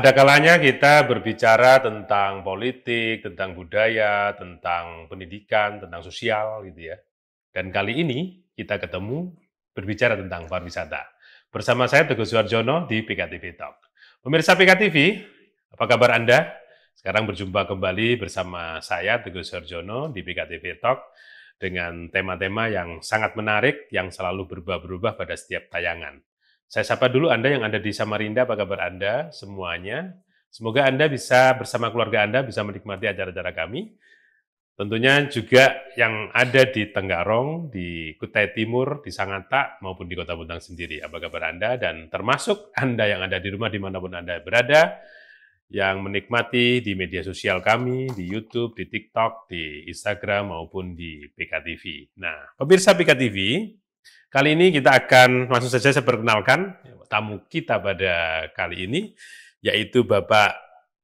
Ada kalanya kita berbicara tentang politik, tentang budaya, tentang pendidikan, tentang sosial gitu ya. Dan kali ini kita ketemu berbicara tentang pariwisata. Bersama saya Teguh Suharjono di PKTV Talk. Pemirsa PKTV, apa kabar Anda? Sekarang berjumpa kembali bersama saya Teguh Suharjono di PKTV Talk dengan tema-tema yang sangat menarik yang selalu berubah-berubah pada setiap tayangan. Saya sapa dulu Anda yang ada di Samarinda, apa kabar Anda semuanya? Semoga Anda bisa bersama keluarga Anda bisa menikmati acara-acara kami. Tentunya juga yang ada di Tenggarong, di Kutai Timur, di Sangatta, maupun di Kota Bontang sendiri. Apa kabar Anda? Dan termasuk Anda yang ada di rumah dimanapun Anda berada, yang menikmati di media sosial kami, di YouTube, di TikTok, di Instagram, maupun di PKTV. Nah, pemirsa PKTV, kali ini kita akan langsung saja saya perkenalkan tamu kita pada kali ini, yaitu Bapak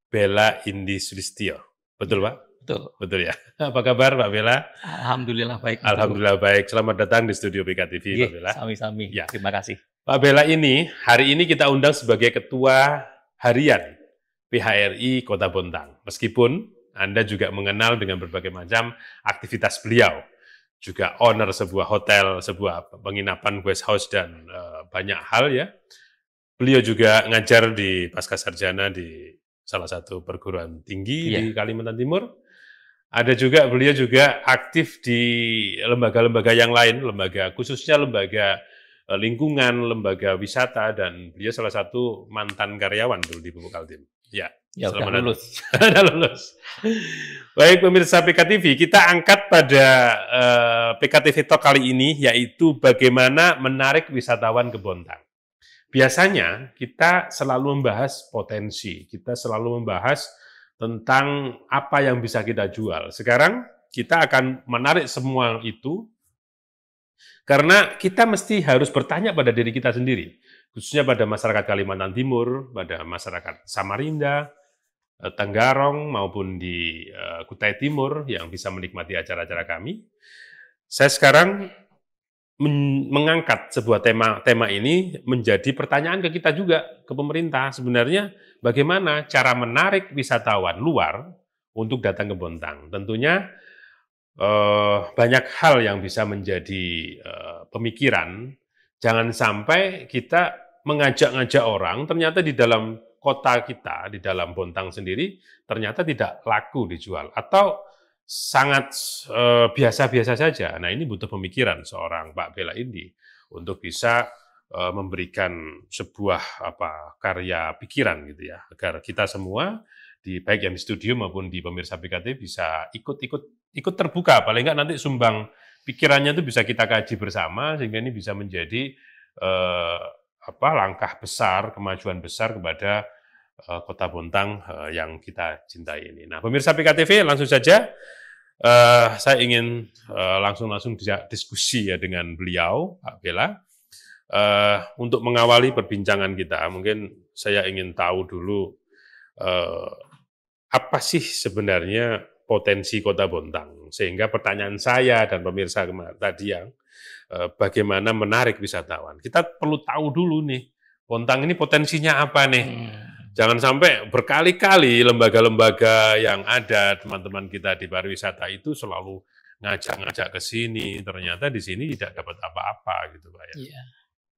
Bella Indi Sulistyo. Betul, Pak? Betul. Betul ya. Apa kabar, Pak Bella? Alhamdulillah baik. Alhamdulillah baik. Selamat datang di studio PKTV, Pak Bella. Sami-sami. Ya. Terima kasih. Pak Bella ini, hari ini kita undang sebagai Ketua Harian PHRI Kota Bontang. Meskipun Anda juga mengenal dengan berbagai macam aktivitas beliau. Juga owner sebuah hotel, sebuah penginapan guest house, dan banyak hal ya. Beliau juga ngajar di pasca sarjana di salah satu perguruan tinggi di Kalimantan Timur. Ada juga beliau juga aktif di lembaga-lembaga yang lain, lembaga khususnya lembaga lingkungan, lembaga wisata, dan beliau salah satu mantan karyawan dulu di Pupuk Kaltim. Ya, udah lulus. Udah lulus. Baik pemirsa PKTV, kita angkat pada PKTV Talk kali ini, yaitu bagaimana menarik wisatawan ke Bontang. Biasanya kita selalu membahas potensi, kita selalu membahas tentang apa yang bisa kita jual. Sekarang kita akan menarik semua itu, karena kita mesti harus bertanya pada diri kita sendiri, khususnya pada masyarakat Kalimantan Timur, pada masyarakat Samarinda, Tenggarong, maupun di Kutai Timur yang bisa menikmati acara-acara kami. Saya sekarang mengangkat sebuah tema ini menjadi pertanyaan ke kita juga, ke pemerintah. Sebenarnya bagaimana cara menarik wisatawan luar untuk datang ke Bontang? Tentunya banyak hal yang bisa menjadi pemikiran. Jangan sampai kita mengajak-ngajak orang, ternyata di dalam kota kita, di dalam Bontang sendiri, ternyata tidak laku dijual, atau sangat biasa-biasa saja. Nah, ini butuh pemikiran seorang Pak Bella Indi untuk bisa memberikan sebuah karya pikiran gitu ya, agar kita semua, baik yang di studio maupun di pemirsa PKT, bisa ikut terbuka, paling nggak nanti sumbang pikirannya itu bisa kita kaji bersama, sehingga ini bisa menjadi langkah besar, kemajuan besar kepada Kota Bontang yang kita cintai ini. Nah, pemirsa PKTV, langsung saja saya ingin langsung diskusi ya dengan beliau, Pak Bella. Untuk mengawali perbincangan kita, mungkin saya ingin tahu dulu apa sih sebenarnya potensi Kota Bontang, sehingga pertanyaan saya dan pemirsa tadi yang bagaimana menarik wisatawan. Kita perlu tahu dulu nih, Bontang ini potensinya apa nih? Jangan sampai berkali-kali lembaga-lembaga yang ada, teman-teman kita di pariwisata itu selalu ngajak-ngajak ke sini, ternyata di sini tidak dapat apa-apa gitu, Pak ya. Iya.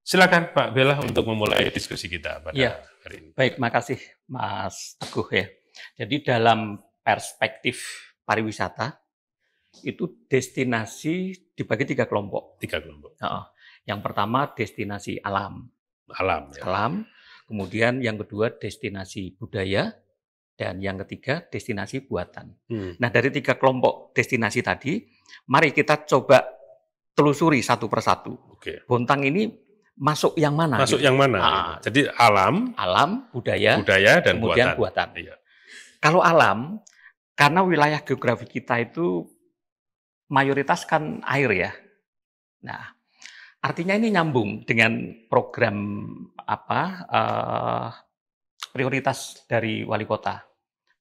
Silakan Pak Bella untuk memulai diskusi kita pada hari ini. Baik, makasih Mas Teguh ya. Jadi dalam perspektif pariwisata itu destinasi dibagi 3 kelompok. 3 kelompok. Yang pertama destinasi alam. Alam. Ya. Alam. Kemudian yang kedua destinasi budaya, dan yang ketiga destinasi buatan. Nah, dari 3 kelompok destinasi tadi, mari kita coba telusuri satu persatu. Bontang ini masuk yang mana? Masuk yang mana? Jadi alam, budaya, dan kemudian buatan. Iya. Kalau alam, karena wilayah geografi kita itu mayoritas kan air ya. Nah, artinya ini nyambung dengan program prioritas dari wali kota,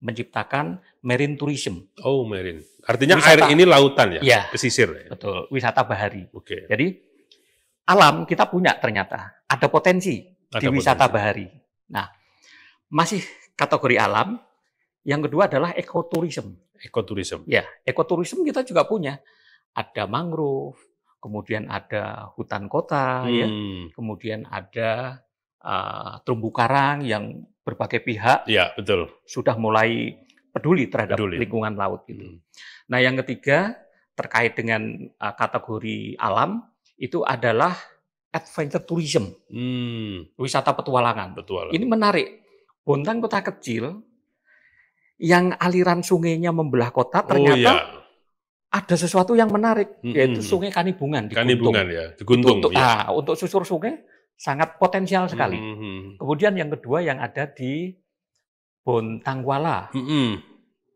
menciptakan marine tourism. Oh, marine. Artinya wisata, air ini lautan ya? Ya, pesisir. Ya? Betul, wisata bahari. Jadi alam kita punya ternyata, ada potensi di wisata bahari. Nah, masih kategori alam, yang kedua adalah ekoturism. Ekoturism. Ya, ekoturism kita juga punya. Ada mangrove, kemudian ada hutan kota, ya, kemudian ada terumbu karang yang berbagai pihak ya, betul. Sudah mulai peduli terhadap lingkungan laut gitu. Nah, yang ketiga terkait dengan kategori alam itu adalah adventure tourism, wisata petualangan. Ini menarik. Bontang kota kecil yang aliran sungainya membelah kota, ternyata ada sesuatu yang menarik, yaitu Sungai Kanibungan di Guntung. Di Guntung. Untuk susur sungai sangat potensial sekali. Kemudian yang kedua yang ada di Bontangkuala,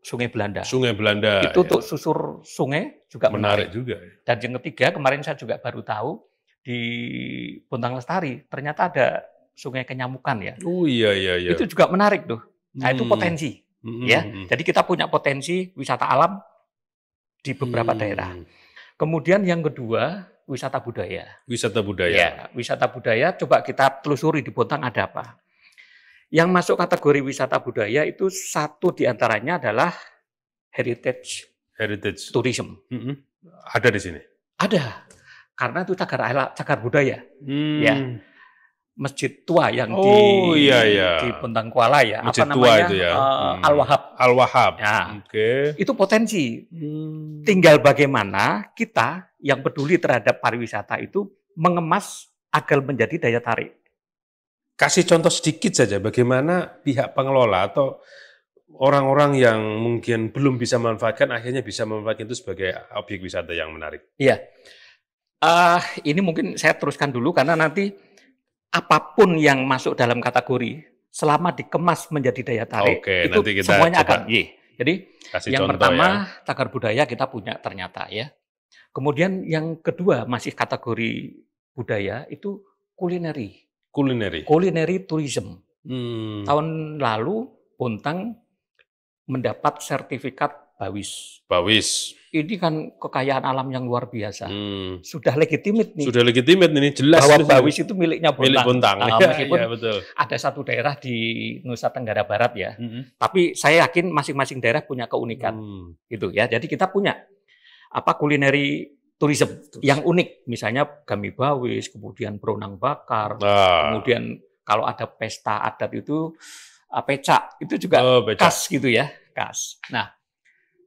Sungai Belanda. Sungai Belanda. Itu untuk susur sungai juga menarik juga. Dan yang ketiga, kemarin saya juga baru tahu di Bontang Lestari ternyata ada Sungai Kenyamukan ya. Oh iya. Itu juga menarik tuh. Nah, itu potensi. Ya, jadi kita punya potensi wisata alam di beberapa daerah. Kemudian yang kedua, wisata budaya. Wisata budaya. Ya, wisata budaya coba kita telusuri di Bontang ada apa. Yang masuk kategori wisata budaya itu satu diantaranya adalah heritage tourism. Ada di sini? Ada, karena itu cagar budaya. Ya. Masjid tua yang di Bontangkuala ya, Masjid apa namanya? Itu ya. Al-Wahhab. Ya. Itu potensi. Tinggal bagaimana kita yang peduli terhadap pariwisata itu mengemas agar menjadi daya tarik. Kasih contoh sedikit saja bagaimana pihak pengelola atau orang-orang yang mungkin belum bisa memanfaatkan akhirnya bisa memanfaatkan itu sebagai objek wisata yang menarik. Iya. Ini mungkin saya teruskan dulu karena nanti apapun yang masuk dalam kategori selama dikemas menjadi daya tarik itu nanti kita semuanya akan. Jadi yang pertama cagar budaya kita punya ternyata ya. Kemudian yang kedua masih kategori budaya itu kulineri tourism. Tahun lalu Bontang mendapat sertifikat BAWIS. Ini kan kekayaan alam yang luar biasa. Sudah legitimate nih. Jelas. Bahwa BAWIS itu miliknya Bontang. Meskipun betul. Ada satu daerah di Nusa Tenggara Barat ya. Tapi saya yakin masing-masing daerah punya keunikan. Gitu ya. Jadi kita punya kulineri tourism yang unik. Misalnya Gami Bawis, kemudian Beronang Bakar, kemudian kalau ada pesta adat itu pecak. Itu juga khas gitu ya. Khas. Nah,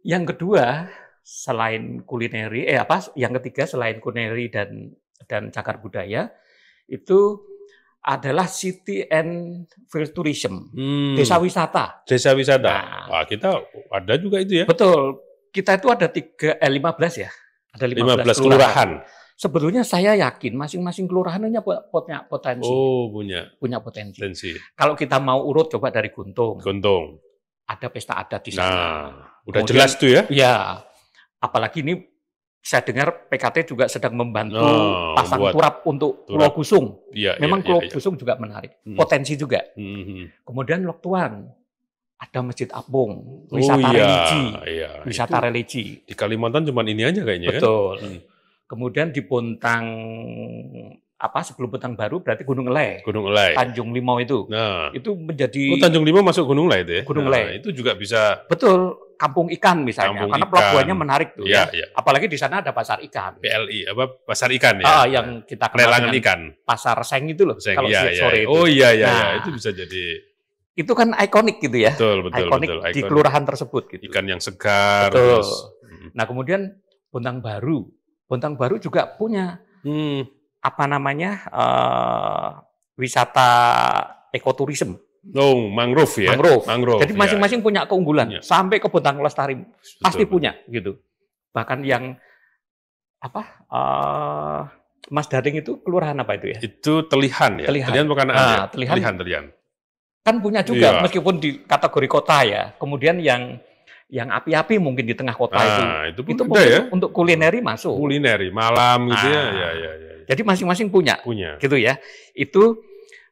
yang kedua selain kulineri, yang ketiga selain kulineri dan cagar budaya itu adalah city and field tourism, desa wisata. Nah, kita ada juga itu ya. Betul, kita itu ada 15 ya, ada 15 kelurahan. Sebetulnya saya yakin masing-masing kelurahan punya potensi. Punya potensi. Kalau kita mau urut coba dari Guntung. Ada pesta adat di sana. Udah kemudian, jelas tuh ya? Ya. Apalagi ini saya dengar PKT juga sedang membantu pasang turap untuk Pulau Gusung. Memang Pulau Gusung juga menarik. Potensi juga. Kemudian Loktuan. Ada Masjid Apung. Wisata religi. Wisata religi. Di Kalimantan cuma ini aja kayaknya. Betul. Kemudian di Bontang sebelum Bontang Baru berarti Gunung Elai. Tanjung Limau itu. Itu menjadi Tanjung Limau masuk Gunung Elai itu ya. Gunung Elai. Itu juga bisa. Betul, kampung ikan misalnya. Karena pelabuhannya menarik tuh ya. Apalagi di sana ada pasar ikan. PLI pasar ikan ya. Yang kita kenal lelangan ikan. Pasar Seng itu loh. Kalau sore itu. Itu bisa jadi. Itu kan ikonik gitu ya. Betul. Ikonik di kelurahan tersebut gitu. Ikan yang segar. Betul. Nah, kemudian Bontang Baru juga punya wisata ekoturism. Mangrove ya. Mangrove. Jadi masing-masing punya keunggulan. Sampai ke Bontang Lestari pasti punya gitu. Bahkan yang Mas Daring itu kelurahan apa itu ya? Itu Telihan ya. Telihan bukan Telihan. Kan punya juga meskipun di kategori kota ya. Kemudian yang api-api mungkin di tengah kota itu ya? Untuk kulineri masuk. Kulineri malam gitu ya. Jadi masing-masing punya. Gitu ya. Itu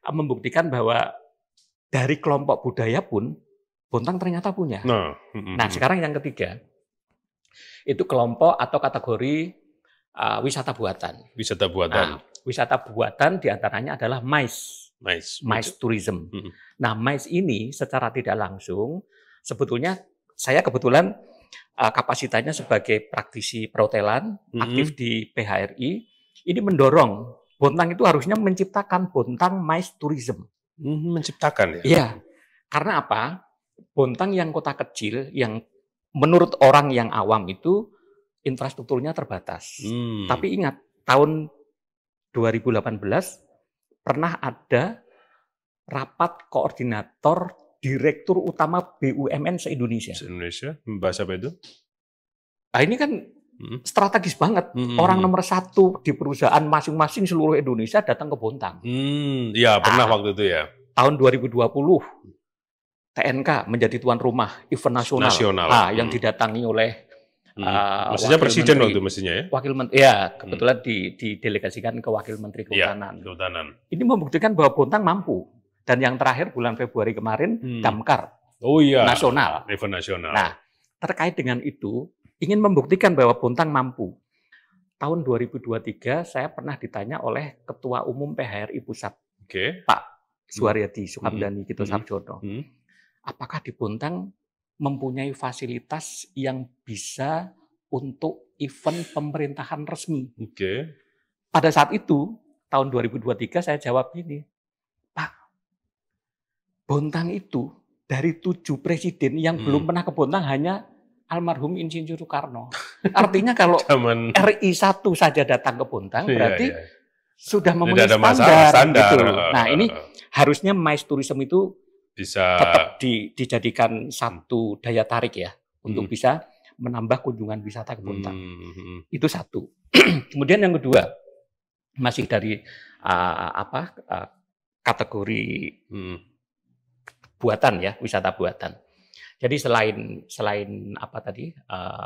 membuktikan bahwa dari kelompok budaya pun Bontang ternyata punya. Nah, sekarang yang ketiga itu kelompok atau kategori wisata buatan. Wisata buatan. Wisata buatan diantaranya adalah MICE. MICE tourism. Nah, MICE ini secara tidak langsung sebetulnya saya kebetulan kapasitasnya sebagai praktisi perhotelan, aktif di PHRI, ini mendorong Bontang itu harusnya menciptakan Bontang MICE tourism. Menciptakan ya? Iya. Karena apa? Bontang yang kota kecil yang menurut orang yang awam itu infrastrukturnya terbatas. Tapi ingat, tahun 2018 pernah ada rapat koordinator direktur utama BUMN se-Indonesia. Se-Indonesia, membahas apa itu? Nah ini kan strategis banget. Orang nomor 1 di perusahaan masing-masing seluruh Indonesia datang ke Bontang. Iya, pernah waktu itu ya. Tahun 2020, TNK menjadi tuan rumah event nasional. Yang didatangi oleh Maksudnya presiden waktu mestinya ya? Wakil Menteri, ya kebetulan didelegasikan ke Wakil Menteri Kehutanan. Ya, Kehutanan. Ini membuktikan bahwa Bontang mampu. Dan yang terakhir bulan Februari kemarin, Damkar nasional. Event nasional. Nah, terkait dengan itu, ingin membuktikan bahwa Bontang mampu. Tahun 2023 saya pernah ditanya oleh Ketua Umum PHRI Pusat, Pak Suharyadi Sukamdhani Gito Sarjono, apakah di Bontang mempunyai fasilitas yang bisa untuk event pemerintahan resmi? Pada saat itu, tahun 2023 saya jawab gini, Pak, Bontang itu dari 7 presiden yang belum pernah ke Bontang hanya almarhum Insinyur Soekarno. Artinya kalau RI 1 saja datang ke Bontang, berarti sudah memenuhi standar. Gitu. Nah ini harusnya MICE tourism itu bisa tetap dijadikan satu daya tarik ya untuk bisa menambah kunjungan wisata ke Bontang. Itu satu. Kemudian yang kedua masih dari kategori buatan ya, wisata buatan. Jadi selain apa tadi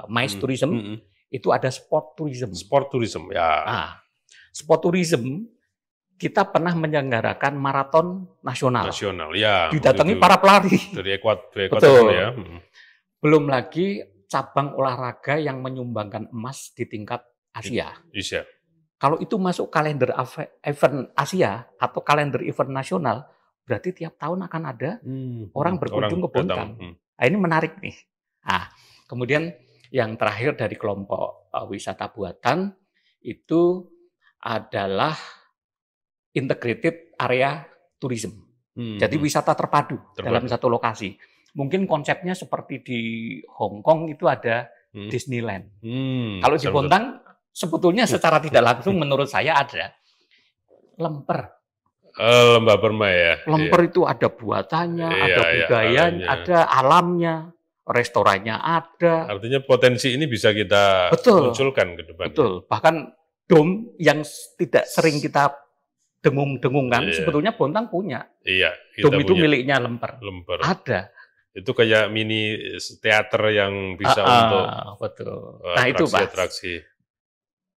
MICE tourism itu ada sport tourism. Sport tourism ya. Sport tourism kita pernah menyelenggarakan maraton nasional. Ya. Didatangi para pelari. Dari Ekuador Betul. Ya. Belum lagi cabang olahraga yang menyumbangkan emas di tingkat Asia. Kalau itu masuk kalender event Asia atau kalender event nasional, berarti tiap tahun akan ada orang berkunjung ke Bontang. Nah, ini menarik nih. Nah, kemudian yang terakhir dari kelompok wisata buatan itu adalah integrated area tourism. Jadi wisata terpadu dalam satu lokasi. Mungkin konsepnya seperti di Hong Kong itu ada Disneyland. Kalau di Bontang sebetulnya secara tidak langsung menurut saya ada Lemper. Lembah permai ya. Lemper itu ada buatannya, ada budayanya, ada alamnya, restorannya ada. Artinya potensi ini bisa kita munculkan ke depan. Betul. Bahkan dom yang tidak sering kita dengung-dengungkan, sebetulnya Bontang punya. Dom itu miliknya Lemper. Ada. Itu kayak mini teater yang bisa untuk atraksi.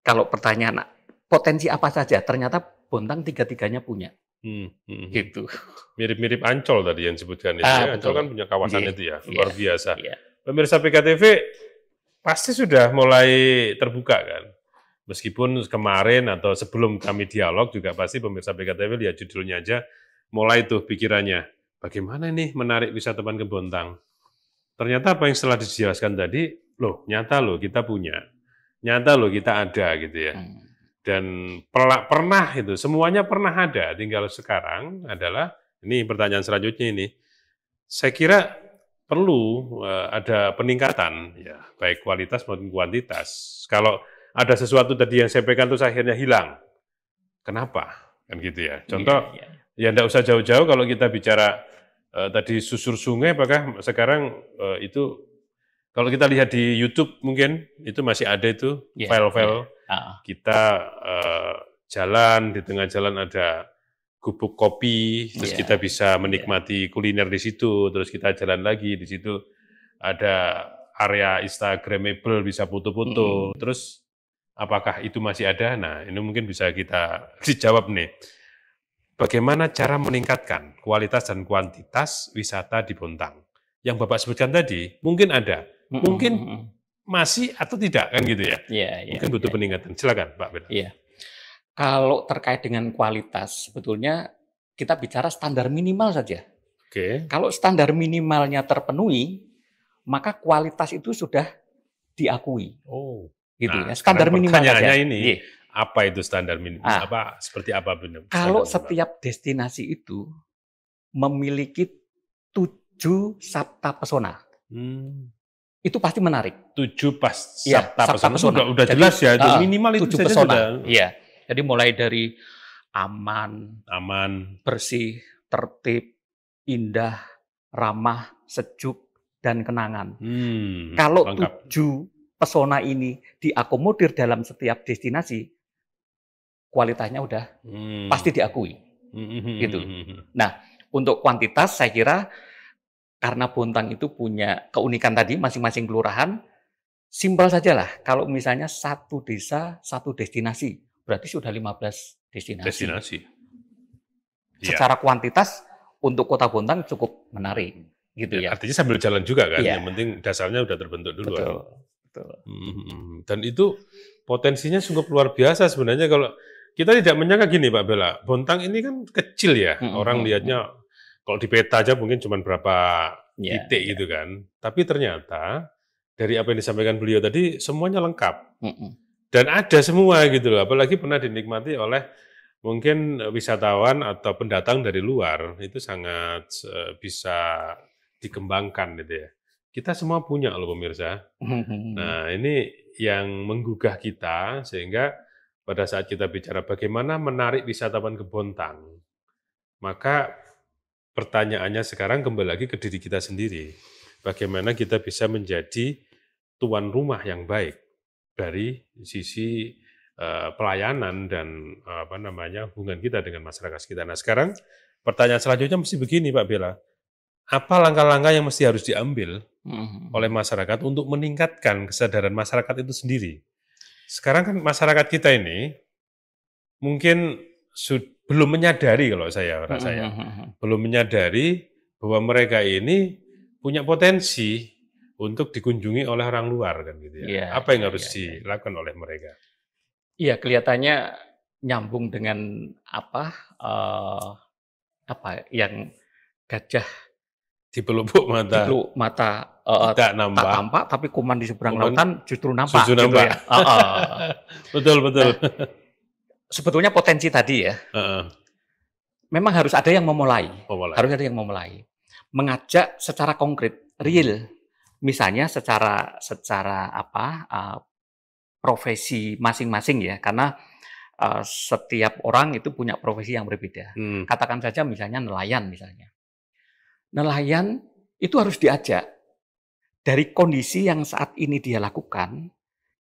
Kalau pertanyaan potensi apa saja, ternyata Bontang tiga-tiganya punya. Gitu. Mirip-mirip Ancol tadi yang disebutkan itu. Ancol kan punya kawasan itu ya, luar biasa. Pemirsa PKTV pasti sudah mulai terbuka kan. Meskipun kemarin atau sebelum kami dialog juga pasti pemirsa PKTV lihat judulnya aja mulai tuh pikirannya. Bagaimana nih menarik wisatawan ke Bontang? Ternyata apa yang setelah dijelaskan tadi, loh nyata loh kita punya. Nyata loh kita ada gitu ya. Dan pernah itu, semuanya pernah ada. Tinggal sekarang adalah, ini pertanyaan selanjutnya ini, saya kira perlu ada peningkatan, ya baik kualitas maupun kuantitas. Kalau ada sesuatu tadi yang saya sampaikan terus akhirnya hilang, kenapa? Kan gitu ya. Contoh, ya enggak usah jauh-jauh kalau kita bicara tadi susur sungai, apakah sekarang itu, kalau kita lihat di YouTube mungkin, itu masih ada itu, file-file. Kita jalan, di tengah jalan ada gubuk kopi, terus kita bisa menikmati kuliner di situ, terus kita jalan lagi, di situ ada area Instagramable, bisa foto-foto, terus apakah itu masih ada? Nah, ini mungkin bisa kita dijawab nih. Bagaimana cara meningkatkan kualitas dan kuantitas wisata di Bontang? Yang Bapak sebutkan tadi, mungkin ada, mungkin masih atau tidak kan gitu ya? Mungkin butuh peningkatan. Silakan Pak Bela. Kalau terkait dengan kualitas, sebetulnya kita bicara standar minimal saja. Oke. Kalau standar minimalnya terpenuhi, maka kualitas itu sudah diakui. Oh. Gitu Nah, ya. Standar minimal saja. Pertanyaannya ini, Iya. apa itu standar minimal? Seperti apa benar? Kalau setiap destinasi itu memiliki 7 sabta pesona. Itu pasti menarik. 7 sabta pesona. Udah Jadi, jelas ya, itu minimal itu 7 saja pesona. sudah. Iya. Jadi mulai dari aman, bersih, tertib, indah, ramah, sejuk, dan kenangan. Kalau lengkap. 7 pesona ini diakomodir dalam setiap destinasi, kualitasnya udah pasti diakui. Gitu. Nah, untuk kuantitas saya kira karena Bontang itu punya keunikan tadi masing-masing kelurahan, simpel sajalah. Kalau misalnya satu desa, satu destinasi, berarti sudah 15 destinasi. Secara kuantitas untuk Kota Bontang cukup menarik, gitu ya. Artinya sambil jalan juga kan, yang penting dasarnya udah terbentuk dulu. Betul. Dan itu potensinya sungguh luar biasa sebenarnya. Kalau kita tidak menyangka gini Pak Bella, Bontang ini kan kecil ya, orang lihatnya kalau di peta aja mungkin cuma berapa titik gitu kan. Tapi ternyata dari apa yang disampaikan beliau tadi semuanya lengkap. Dan ada semua gitu loh, apalagi pernah dinikmati oleh mungkin wisatawan atau pendatang dari luar, itu sangat bisa dikembangkan gitu ya. Kita semua punya loh pemirsa. Nah ini yang menggugah kita, sehingga pada saat kita bicara bagaimana menarik wisatawan ke Bontang, maka pertanyaannya sekarang kembali lagi ke diri kita sendiri. Bagaimana kita bisa menjadi tuan rumah yang baik dari sisi pelayanan dan hubungan kita dengan masyarakat kita. Nah sekarang pertanyaan selanjutnya mesti begini Pak Bella, apa langkah-langkah yang mesti harus diambil oleh masyarakat untuk meningkatkan kesadaran masyarakat itu sendiri? Sekarang kan masyarakat kita ini mungkin belum menyadari, kalau saya rasa ya, belum menyadari bahwa mereka ini punya potensi untuk dikunjungi oleh orang luar kan gitu ya. Apa yang harus dilakukan oleh mereka? Iya, kelihatannya nyambung dengan apa yang gajah di pelupuk mata. Tak nampak, tapi kuman di seberang lautan justru nampak. Gitu ya. Betul. Nah, sebetulnya potensi tadi ya. Memang harus ada yang memulai. Harus ada yang memulai. Mengajak secara konkret, real. Misalnya secara profesi masing-masing ya, karena setiap orang itu punya profesi yang berbeda. Katakan saja misalnya nelayan misalnya. Nelayan itu harus diajak dari kondisi yang saat ini dia lakukan,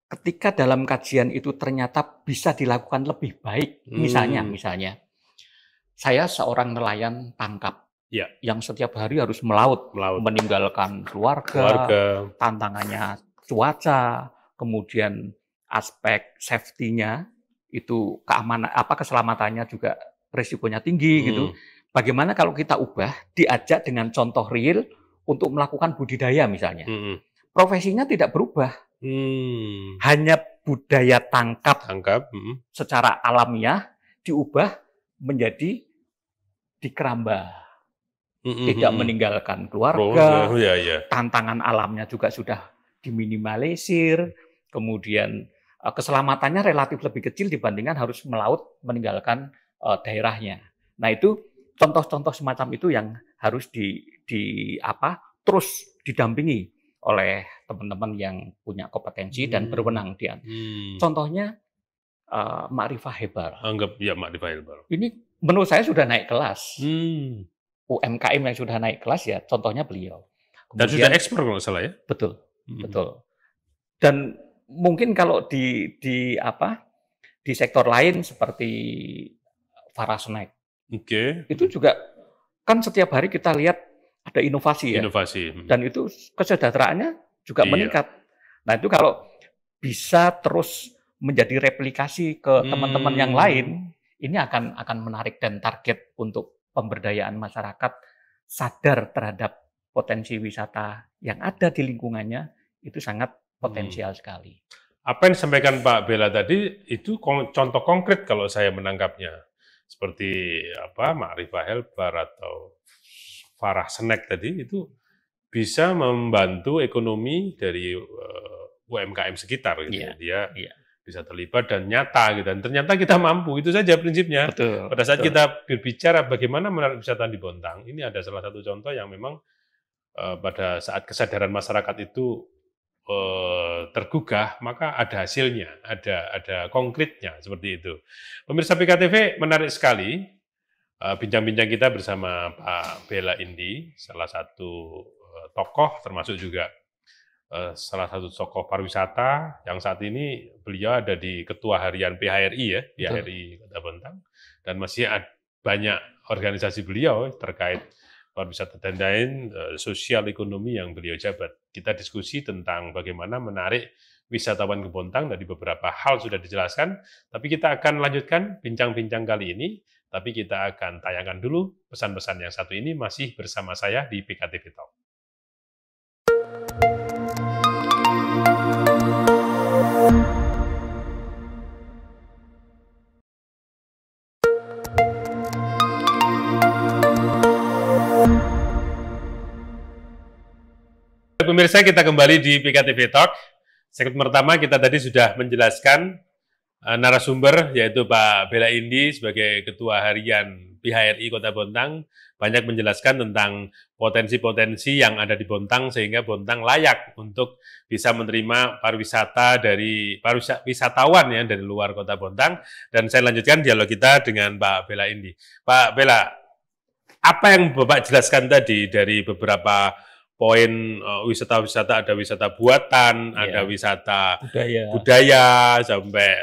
ketika dalam kajian itu ternyata bisa dilakukan lebih baik. Misalnya, saya seorang nelayan tangkap yang setiap hari harus melaut. Meninggalkan keluarga, tantangannya cuaca, kemudian aspek safety-nya itu keamanan keselamatannya juga risikonya tinggi gitu. Bagaimana kalau kita ubah, diajak dengan contoh real untuk melakukan budidaya misalnya. Profesinya tidak berubah. Hanya budaya tangkap secara alamiah diubah menjadi dikeramba. Tidak meninggalkan keluarga, tantangan alamnya juga sudah diminimalisir, kemudian keselamatannya relatif lebih kecil dibandingkan harus melaut meninggalkan daerahnya. Nah itu contoh-contoh semacam itu yang harus terus didampingi oleh teman-teman yang punya kompetensi dan berwenang. Contohnya Ma'rifah Hebar. Ma'rifah Hebar. Ini menurut saya sudah naik kelas. UMKM yang sudah naik kelas ya, contohnya beliau. Dan sudah ekspor kalau salah ya? Betul. Dan mungkin kalau di sektor lain seperti Farasnack, itu juga kan setiap hari kita lihat ada inovasi ya. Dan itu kesejahteraannya juga meningkat. Nah itu kalau bisa terus menjadi replikasi ke teman-teman yang lain, ini akan menarik, dan target untuk pemberdayaan masyarakat sadar terhadap potensi wisata yang ada di lingkungannya itu sangat potensial sekali. Apa yang disampaikan Pak Bella tadi itu contoh konkret kalau saya menangkapnya. seperti Ma'rifah Helper atau Farah Snack tadi, itu bisa membantu ekonomi dari UMKM sekitar gitu. Dia bisa terlibat dan nyata gitu. Dan ternyata kita mampu, itu saja prinsipnya. Betul, pada saat kita berbicara bagaimana menarik wisatawan di Bontang, ini ada salah satu contoh yang memang pada saat kesadaran masyarakat itu tergugah, maka ada hasilnya, ada konkretnya seperti itu. Pemirsa PKTV, menarik sekali bincang-bincang kita bersama Pak Bella Indi, salah satu tokoh, termasuk juga salah satu tokoh pariwisata yang saat ini beliau ada di Ketua Harian PHRI ya, PHRI Kota Bontang, dan masih banyak organisasi beliau terkait pariwisata dan lain sosial ekonomi yang beliau jabat. Kita diskusi tentang bagaimana menarik wisatawan ke Bontang, dari beberapa hal sudah dijelaskan, tapi kita akan lanjutkan bincang-bincang kali ini, tapi kita akan tayangkan dulu pesan-pesan yang satu ini masih bersama saya di PKTV Talk. Pemirsa, kita kembali di PKTV Talk. Segmen pertama kita tadi sudah menjelaskan narasumber, yaitu Pak Bella Indi sebagai Ketua Harian PHRI Kota Bontang, banyak menjelaskan tentang potensi-potensi yang ada di Bontang sehingga Bontang layak untuk bisa menerima pariwisata dari wisatawan ya dari luar Kota Bontang. Dan saya lanjutkan dialog kita dengan Pak Bella Indi. Pak Bella, apa yang Bapak jelaskan tadi dari beberapa poin wisata-wisata, ada wisata buatan, ada wisata budaya sampai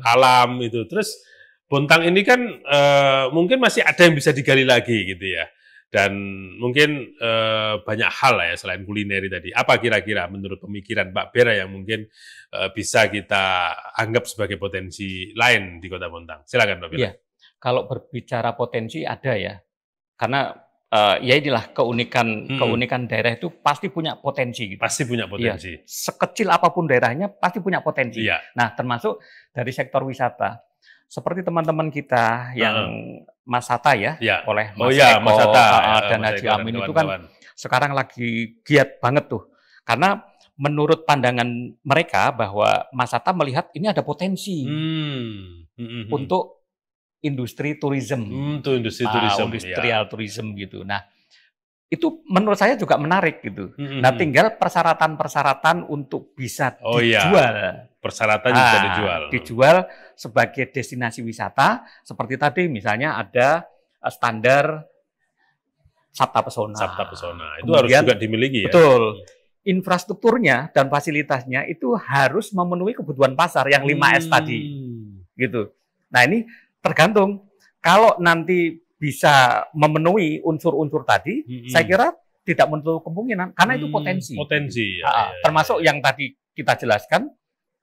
alam itu. Terus Bontang ini kan mungkin masih ada yang bisa digali lagi gitu ya. Dan mungkin banyak hal lah ya selain kulineri tadi. Apa kira-kira menurut pemikiran Pak Bella yang mungkin bisa kita anggap sebagai potensi lain di Kota Bontang? Silakan Pak Bella. Iya. Kalau berbicara potensi ada ya. Karena ya inilah keunikan daerah itu pasti punya potensi. Gitu. Pasti punya potensi. Ya, sekecil apapun daerahnya pasti punya potensi. Ya. Nah, termasuk dari sektor wisata. Seperti teman-teman kita yang Mas Hatta ya, oleh Mas Eko dan Haji Amin itu kan sekarang lagi giat banget tuh. Karena menurut pandangan mereka bahwa Mas Hatta melihat ini ada potensi untuk industri tourism, industrial tourism gitu. Nah, itu menurut saya juga menarik gitu. Nah, tinggal persyaratan-persyaratan untuk bisa dijual. Persyaratan bisa dijual sebagai destinasi wisata, seperti tadi misalnya ada standar Sabta Pesona. Sabta Pesona itu kemudian, harus juga dimiliki ya. Betul. Infrastrukturnya dan fasilitasnya itu harus memenuhi kebutuhan pasar yang 5S tadi. Gitu. Nah, ini tergantung. Kalau nanti bisa memenuhi unsur-unsur tadi, saya kira tidak menutup kemungkinan karena itu potensi. Potensi. Termasuk yang tadi kita jelaskan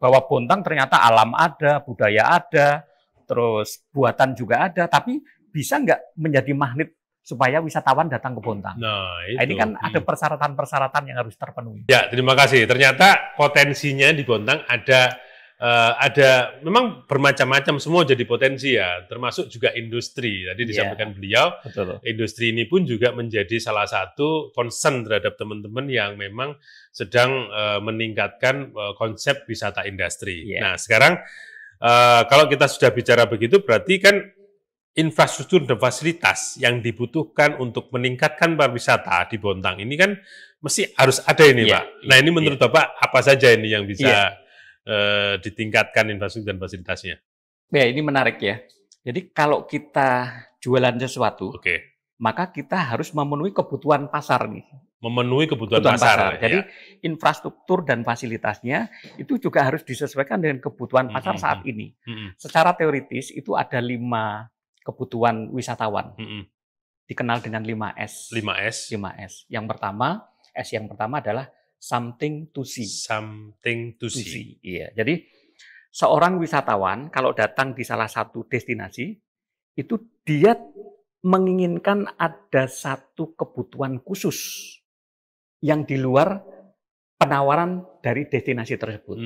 bahwa Bontang ternyata alam ada, budaya ada, terus buatan juga ada, tapi bisa nggak menjadi magnet supaya wisatawan datang ke Bontang? Nah, ini kan ada persyaratan-persyaratan yang harus terpenuhi. Ya, terima kasih. Ternyata potensinya di Bontang ada memang bermacam-macam, semua jadi potensi ya, termasuk juga industri. Tadi disampaikan beliau, industri ini pun juga menjadi salah satu concern terhadap teman-teman yang memang sedang meningkatkan konsep wisata industri. Nah, sekarang kalau kita sudah bicara begitu, berarti kan infrastruktur dan fasilitas yang dibutuhkan untuk meningkatkan pariwisata di Bontang ini kan mesti harus ada ini, Pak. Nah, ini menurut Bapak apa saja ini yang bisa ditingkatkan infrastruktur dan fasilitasnya? Ya, ini menarik ya. Jadi kalau kita jualan sesuatu, maka kita harus memenuhi kebutuhan pasar nih. Memenuhi kebutuhan pasar. Jadi infrastruktur dan fasilitasnya itu juga harus disesuaikan dengan kebutuhan pasar saat ini. Secara teoritis itu ada 5 kebutuhan wisatawan. Dikenal dengan 5S. 5S. Yang pertama, S yang pertama adalah something to see. Something to see. Iya. Jadi seorang wisatawan kalau datang di salah satu destinasi itu dia menginginkan ada satu kebutuhan khusus yang di luar penawaran dari destinasi tersebut.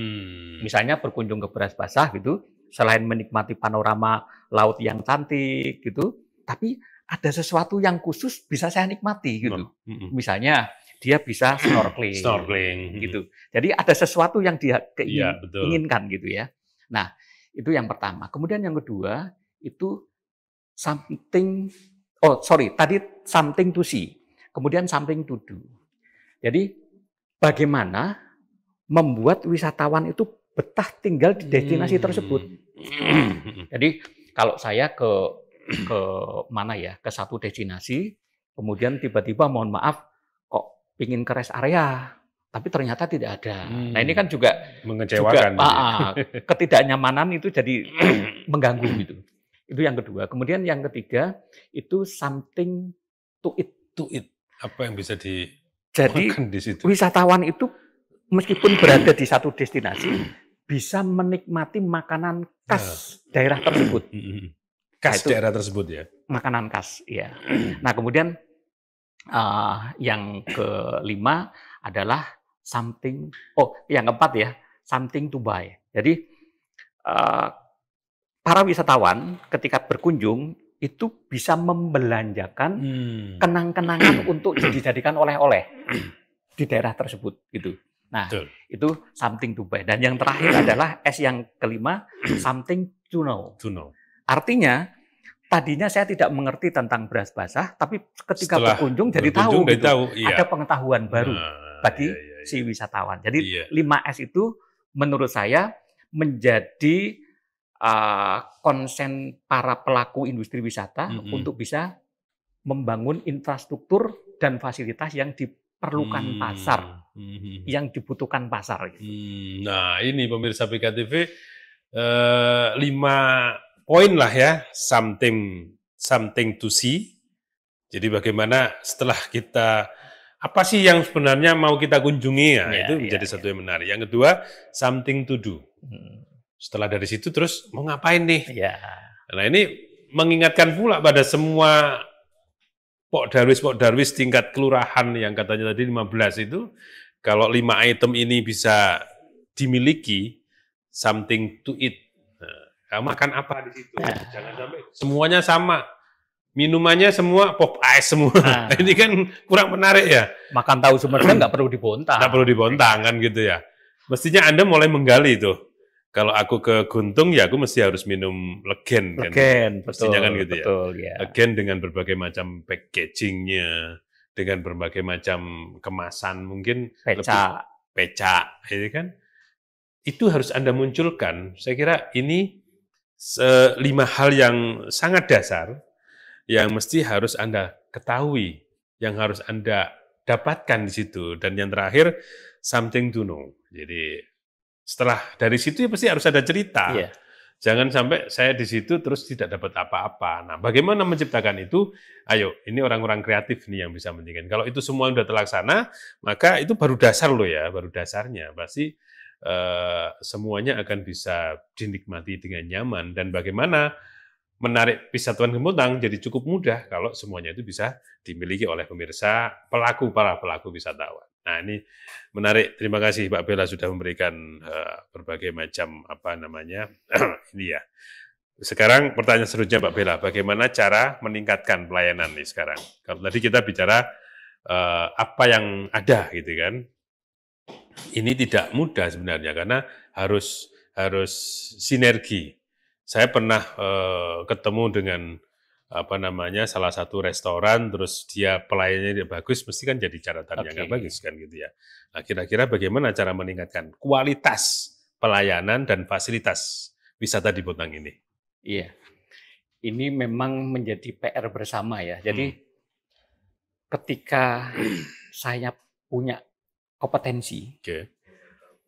Misalnya berkunjung ke Beras Basah gitu, selain menikmati panorama laut yang cantik gitu, tapi ada sesuatu yang khusus bisa saya nikmati gitu. Misalnya dia bisa snorkeling gitu. Jadi ada sesuatu yang dia inginkan gitu ya. Nah, itu yang pertama. Kemudian yang kedua itu something to see. Kemudian something to do. Jadi bagaimana membuat wisatawan itu betah tinggal di destinasi tersebut. Jadi kalau saya ke mana ya, ke satu destinasi, kemudian tiba-tiba mohon maaf kok pingin ke rest area, tapi ternyata tidak ada. Nah ini kan juga mengecewakan. Ketidaknyamanan itu jadi mengganggu gitu. Itu yang kedua. Kemudian yang ketiga itu something to eat. To eat. Apa yang bisa jadi di situ? Wisatawan itu meskipun berada di satu destinasi bisa menikmati makanan khas daerah tersebut. Khas daerah tersebut ya. Makanan khas, ya. Nah kemudian yang kelima adalah yang keempat ya, something to buy. Jadi para wisatawan ketika berkunjung itu bisa membelanjakan kenang-kenangan untuk dijadikan oleh-oleh di daerah tersebut gitu. Nah, itu something to buy. Dan yang terakhir adalah S yang kelima, something to know. Artinya tadinya saya tidak mengerti tentang beras basah, tapi ketika berkunjung jadi tahu gitu. Ada pengetahuan baru bagi si wisatawan. Jadi 5S itu menurut saya menjadi konsen para pelaku industri wisata untuk bisa membangun infrastruktur dan fasilitas yang diperlukan pasar, yang dibutuhkan pasar. Gitu. Nah ini pemirsa PKTV 5 poin lah ya, something to see. Jadi bagaimana setelah kita apa sih yang sebenarnya mau kita kunjungi ya, itu menjadi satu yang menarik. Yang kedua something to do. Setelah dari situ terus mau ngapain nih? Nah ini mengingatkan pula pada semua Pok Darwis tingkat kelurahan yang katanya tadi 15 itu, kalau 5 item ini bisa dimiliki, something to eat. Nah, makan apa di situ? Jangan sampai semuanya sama. Minumannya semua pop ice semua. Ini kan kurang menarik ya. Makan tahu Sumedang nggak perlu dibontang. Nggak perlu dibontang kan gitu ya. Mestinya Anda mulai menggali tuh. Kalau aku ke Guntung ya aku mesti harus minum Legen kan. Mestinya kan gitu ya. Legen dengan berbagai macam packagingnya, dengan berbagai macam kemasan mungkin pecak, ini kan. Itu harus Anda munculkan. Saya kira ini 5 hal yang sangat dasar yang mesti harus Anda ketahui, yang harus Anda dapatkan di situ. Dan yang terakhir something to know. Jadi setelah dari situ ya pasti harus ada cerita. Jangan sampai saya di situ terus tidak dapat apa-apa. Nah, bagaimana menciptakan itu? Ayo, ini orang-orang kreatif nih yang bisa mentingin. Kalau itu semua sudah terlaksana, maka itu baru dasar loh ya, baru dasarnya. Pasti semuanya akan bisa dinikmati dengan nyaman. Dan bagaimana menarik wisatawan ke Bontang jadi cukup mudah kalau semuanya itu bisa dimiliki oleh pemirsa, para pelaku wisatawan. Nah ini menarik. Terima kasih Pak Bella sudah memberikan berbagai macam ini ya. Sekarang pertanyaan selanjutnya Pak Bella, bagaimana cara meningkatkan pelayanan nih sekarang? Kalau tadi kita bicara apa yang ada gitu kan, ini tidak mudah sebenarnya karena harus sinergi. Saya pernah ketemu dengan salah satu restoran, terus dia pelayanannya tidak bagus, mesti kan jadi catatan yang nggak bagus kan gitu ya. Nah kira-kira bagaimana cara meningkatkan kualitas pelayanan dan fasilitas wisata di Bontang ini? Iya, ini memang menjadi PR bersama ya. Jadi ketika saya punya kompetensi,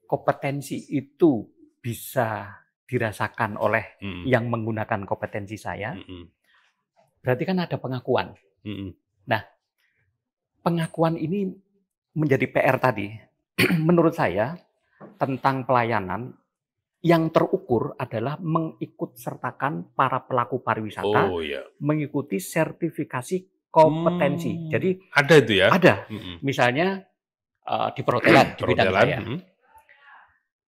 kompetensi itu bisa dirasakan oleh yang menggunakan kompetensi saya, berarti kan ada pengakuan. Nah, pengakuan ini menjadi PR tadi. Menurut saya, tentang pelayanan, yang terukur adalah mengikutsertakan para pelaku pariwisata, mengikuti sertifikasi kompetensi. Jadi ada itu ya? Ada. Misalnya di perhotelan, di bidang saya.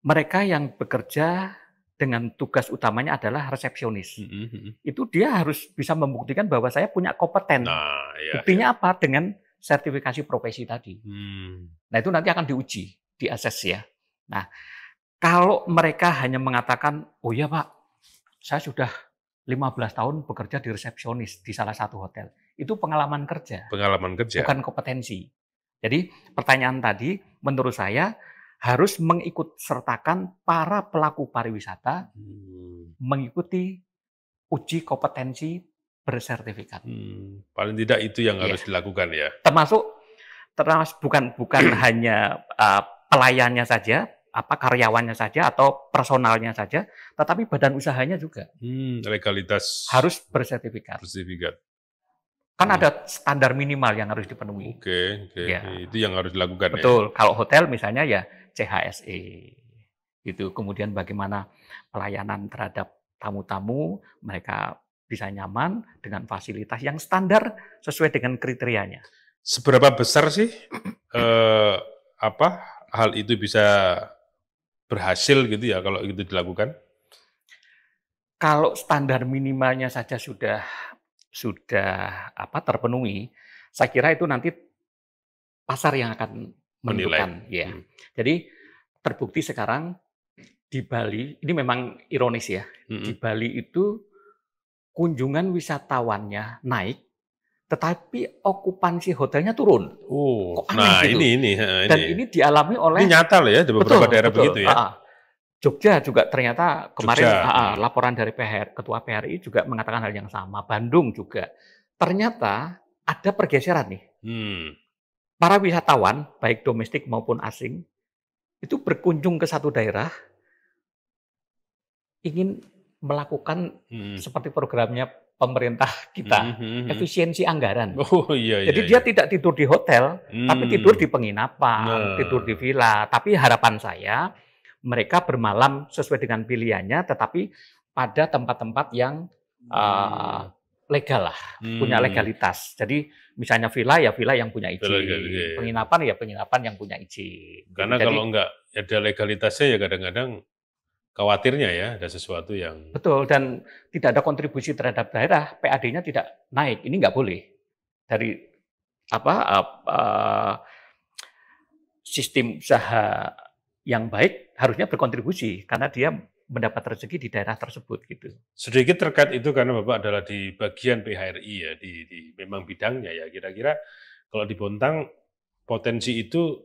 Mereka yang bekerja dengan tugas utamanya adalah resepsionis. Itu dia harus bisa membuktikan bahwa saya punya kompeten. Nah, buktinya apa? Dengan sertifikasi profesi tadi. Nah, itu nanti akan diuji, diases ya. Nah, kalau mereka hanya mengatakan, oh ya Pak, saya sudah 15 tahun bekerja di resepsionis di salah satu hotel. Itu pengalaman kerja. Pengalaman kerja. Bukan kompetensi. Jadi pertanyaan tadi menurut saya harus mengikut sertakan para pelaku pariwisata mengikuti uji kompetensi bersertifikat. Paling tidak itu yang harus dilakukan ya. Termasuk bukan hanya pelayannya saja, karyawannya saja atau personalnya saja, tetapi badan usahanya juga. Legalitas harus bersertifikat. Kan ada standar minimal yang harus dipenuhi. Oke. Ya. Itu yang harus dilakukan. Betul. Ya? Kalau hotel misalnya ya CHSE. Gitu. Kemudian bagaimana pelayanan terhadap tamu-tamu, mereka bisa nyaman dengan fasilitas yang standar sesuai dengan kriterianya. Seberapa besar sih hal itu bisa berhasil gitu ya kalau itu dilakukan? Kalau standar minimalnya saja sudah terpenuhi, saya kira itu nanti pasar yang akan menentukan. Ya. Jadi terbukti sekarang di Bali, ini memang ironis ya, di Bali itu kunjungan wisatawannya naik, tetapi okupansi hotelnya turun. Kok aneh gitu? Ini. Dan ini dialami oleh... Ini nyata loh ya, di beberapa daerah begitu ya. Jogja juga ternyata kemarin laporan dari Ketua PHRI juga mengatakan hal yang sama. Bandung juga. Ternyata ada pergeseran nih. Para wisatawan, baik domestik maupun asing, itu berkunjung ke satu daerah, ingin melakukan seperti programnya pemerintah kita, efisiensi anggaran. Jadi dia tidak tidur di hotel, tapi tidur di penginapan, tidur di villa. Tapi harapan saya, mereka bermalam sesuai dengan pilihannya, tetapi pada tempat-tempat yang legal lah, punya legalitas. Jadi misalnya villa ya villa yang punya izin, penginapan ya penginapan yang punya izin. Karena kalau nggak ada legalitasnya ya kadang-kadang khawatirnya ya ada sesuatu yang... Betul, dan tidak ada kontribusi terhadap daerah, PAD-nya tidak naik. Ini nggak boleh. Dari sistem usaha yang baik harusnya berkontribusi karena dia mendapat rezeki di daerah tersebut gitu. Sedikit terkait itu karena Bapak adalah di bagian PHRI ya, di memang bidangnya ya. Kira-kira kalau di Bontang potensi itu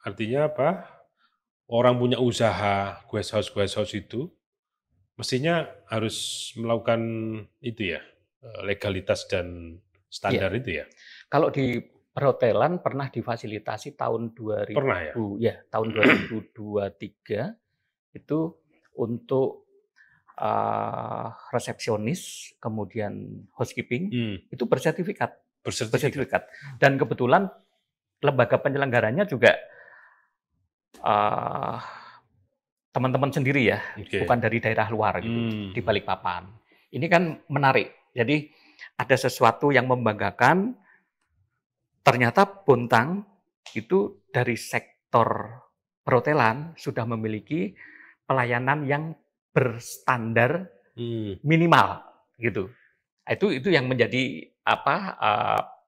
artinya apa? Orang punya usaha guest house itu mestinya harus melakukan itu ya, legalitas dan standar itu ya. Kalau di perhotelan pernah difasilitasi tahun 2000, tahun 2023 itu untuk resepsionis, kemudian housekeeping itu bersertifikat. Dan kebetulan lembaga penyelenggaranya juga teman-teman sendiri ya, bukan dari daerah luar gitu, di Balikpapan. Ini kan menarik. Jadi ada sesuatu yang membanggakan. Ternyata Bontang itu dari sektor perhotelan sudah memiliki pelayanan yang berstandar minimal gitu. Itu yang menjadi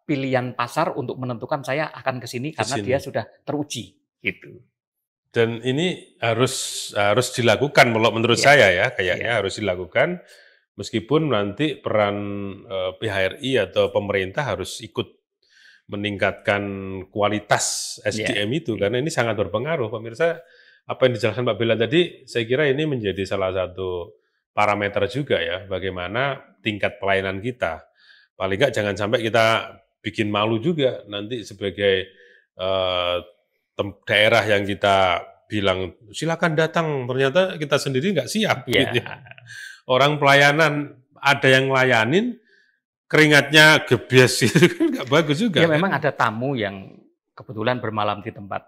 pilihan pasar untuk menentukan saya akan ke sini karena dia sudah teruji gitu. Dan ini harus dilakukan menurut saya ya, kayaknya harus dilakukan meskipun nanti peran PHRI atau pemerintah harus ikut meningkatkan kualitas SDM itu karena ini sangat berpengaruh. Pemirsa, apa yang dijelaskan Pak Bella tadi, saya kira ini menjadi salah satu parameter juga ya, bagaimana tingkat pelayanan kita. Paling nggak jangan sampai kita bikin malu juga nanti sebagai daerah yang kita bilang silakan datang, ternyata kita sendiri nggak siap. Gitu ya. Orang pelayanan ada yang ngelayanin, keringatnya gebias itu kan nggak bagus juga. Ya memang ada tamu yang kebetulan bermalam di tempat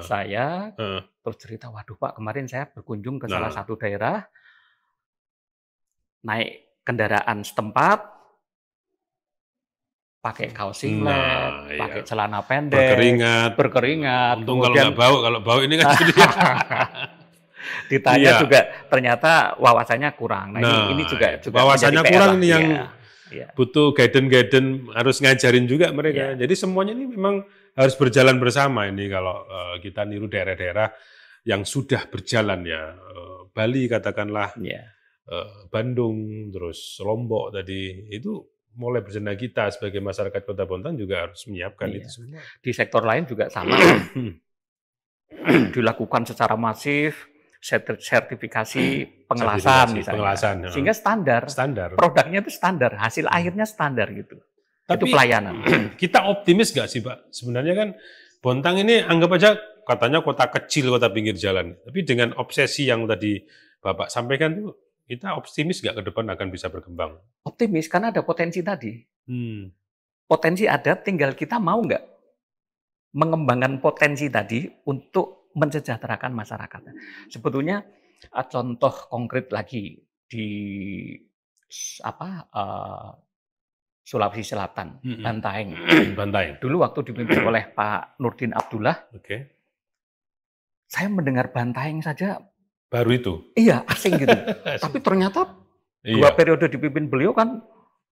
saya, terus cerita, waduh Pak kemarin saya berkunjung ke salah satu daerah, naik kendaraan setempat, pakai kaos singlet, pakai celana pendek, berkeringat. Untung kemudian, kalau bau ini kan jadi. ditanya juga ternyata wawasannya kurang. Nah, ini juga wawasannya kurang ini yang butuh guidance harus ngajarin juga mereka. Jadi semuanya ini memang harus berjalan bersama ini kalau kita niru daerah-daerah yang sudah berjalan ya. Bali katakanlah, Bandung, terus Lombok tadi, itu mulai berjalan. Kita sebagai masyarakat Kota Bontang juga harus menyiapkan itu semua. Di sektor lain juga sama. Dilakukan secara masif, sertifikasi pengelasan misalnya. Sehingga standar. Produknya itu standar, hasil akhirnya standar gitu. Tapi, itu pelayanan. Kita optimis nggak sih, Pak? Sebenarnya kan Bontang ini anggap aja katanya kota kecil, kota pinggir jalan. Tapi dengan obsesi yang tadi Bapak sampaikan tuh, kita optimis nggak ke depan akan bisa berkembang? Optimis, karena ada potensi tadi. Potensi ada, tinggal kita mau nggak mengembangkan potensi tadi untuk mensejahterakan masyarakat. Sebetulnya contoh konkret lagi di Sulawesi Selatan, Bantaeng. Dulu waktu dipimpin oleh Pak Nurdin Abdullah, saya mendengar Bantaeng saja baru itu. Iya, asing gitu. Tapi ternyata 2 periode dipimpin beliau kan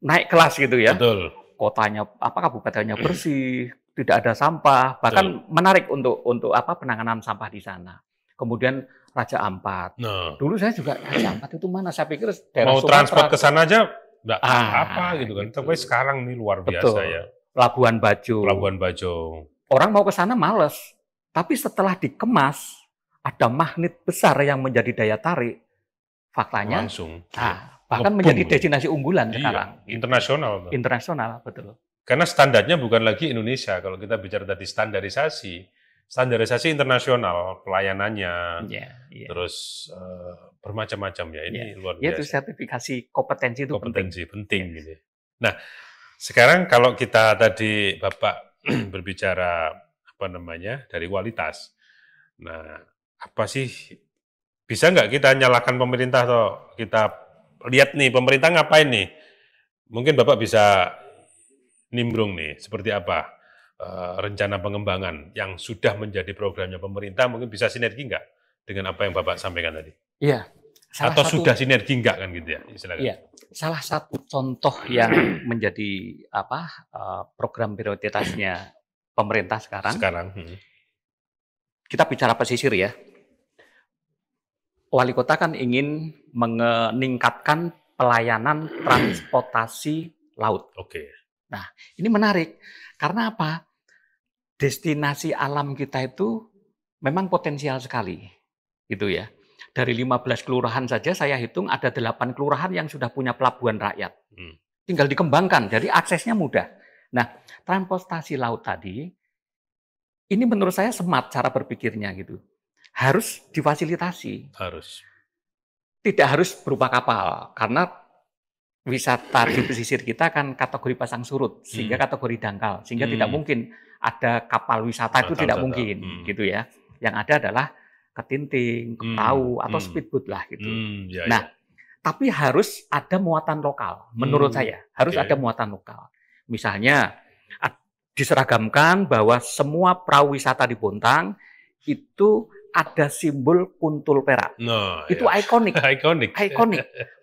naik kelas gitu ya. Betul. Kotanya kabupatennya bersih, tidak ada sampah, bahkan menarik untuk penanganan sampah di sana. Kemudian Raja Ampat. Dulu saya juga Raja Ampat itu mana? Saya pikir daerah mau Sumatera, transport ke sana aja enggak apa gitu kan. Tapi sekarang nih luar biasa ya. Labuan Bajo. Orang mau ke sana males. Tapi setelah dikemas, ada magnet besar yang menjadi daya tarik. Faktanya langsung. Bahkan menjadi destinasi unggulan sekarang. Internasional. Internasional, betul. Karena standarnya bukan lagi Indonesia. Kalau kita bicara tadi standarisasi internasional, pelayanannya, terus bermacam-macam ya. Ini luar biasa. Itu sertifikasi kompetensi itu penting. Gitu. Nah, sekarang kalau kita tadi Bapak berbicara dari kualitas. Nah, apa sih bisa nggak kita nyalakan pemerintah atau kita lihat nih pemerintah ngapain nih? Mungkin Bapak bisa nimbrung nih, seperti apa rencana pengembangan yang sudah menjadi programnya pemerintah, mungkin bisa sinergi nggak dengan apa yang Bapak sampaikan tadi? Iya. Atau sudah sinergi nggak kan gitu ya? Silakan. Iya. Salah satu contoh yang menjadi program prioritasnya pemerintah sekarang. Kita bicara pesisir ya. Wali kota kan ingin meningkatkan pelayanan transportasi laut. Nah, ini menarik. Karena apa? Destinasi alam kita itu memang potensial sekali. Gitu ya. Dari 15 kelurahan saja saya hitung ada 8 kelurahan yang sudah punya pelabuhan rakyat. Tinggal dikembangkan, jadi aksesnya mudah. Nah, transportasi laut tadi, ini menurut saya smart cara berpikirnya gitu. Harus difasilitasi. Tidak harus berupa kapal, karena wisata di pesisir kita kan kategori pasang surut, sehingga kategori dangkal, sehingga tidak mungkin ada kapal wisata itu tidak mungkin, gitu ya. Yang ada adalah ketinting, perahu atau speedboat lah gitu. Nah, tapi harus ada muatan lokal, menurut saya harus ada muatan lokal. Misalnya diseragamkan bahwa semua perahu wisata di Bontang itu ada simbol kuntul perak. Itu ikonik.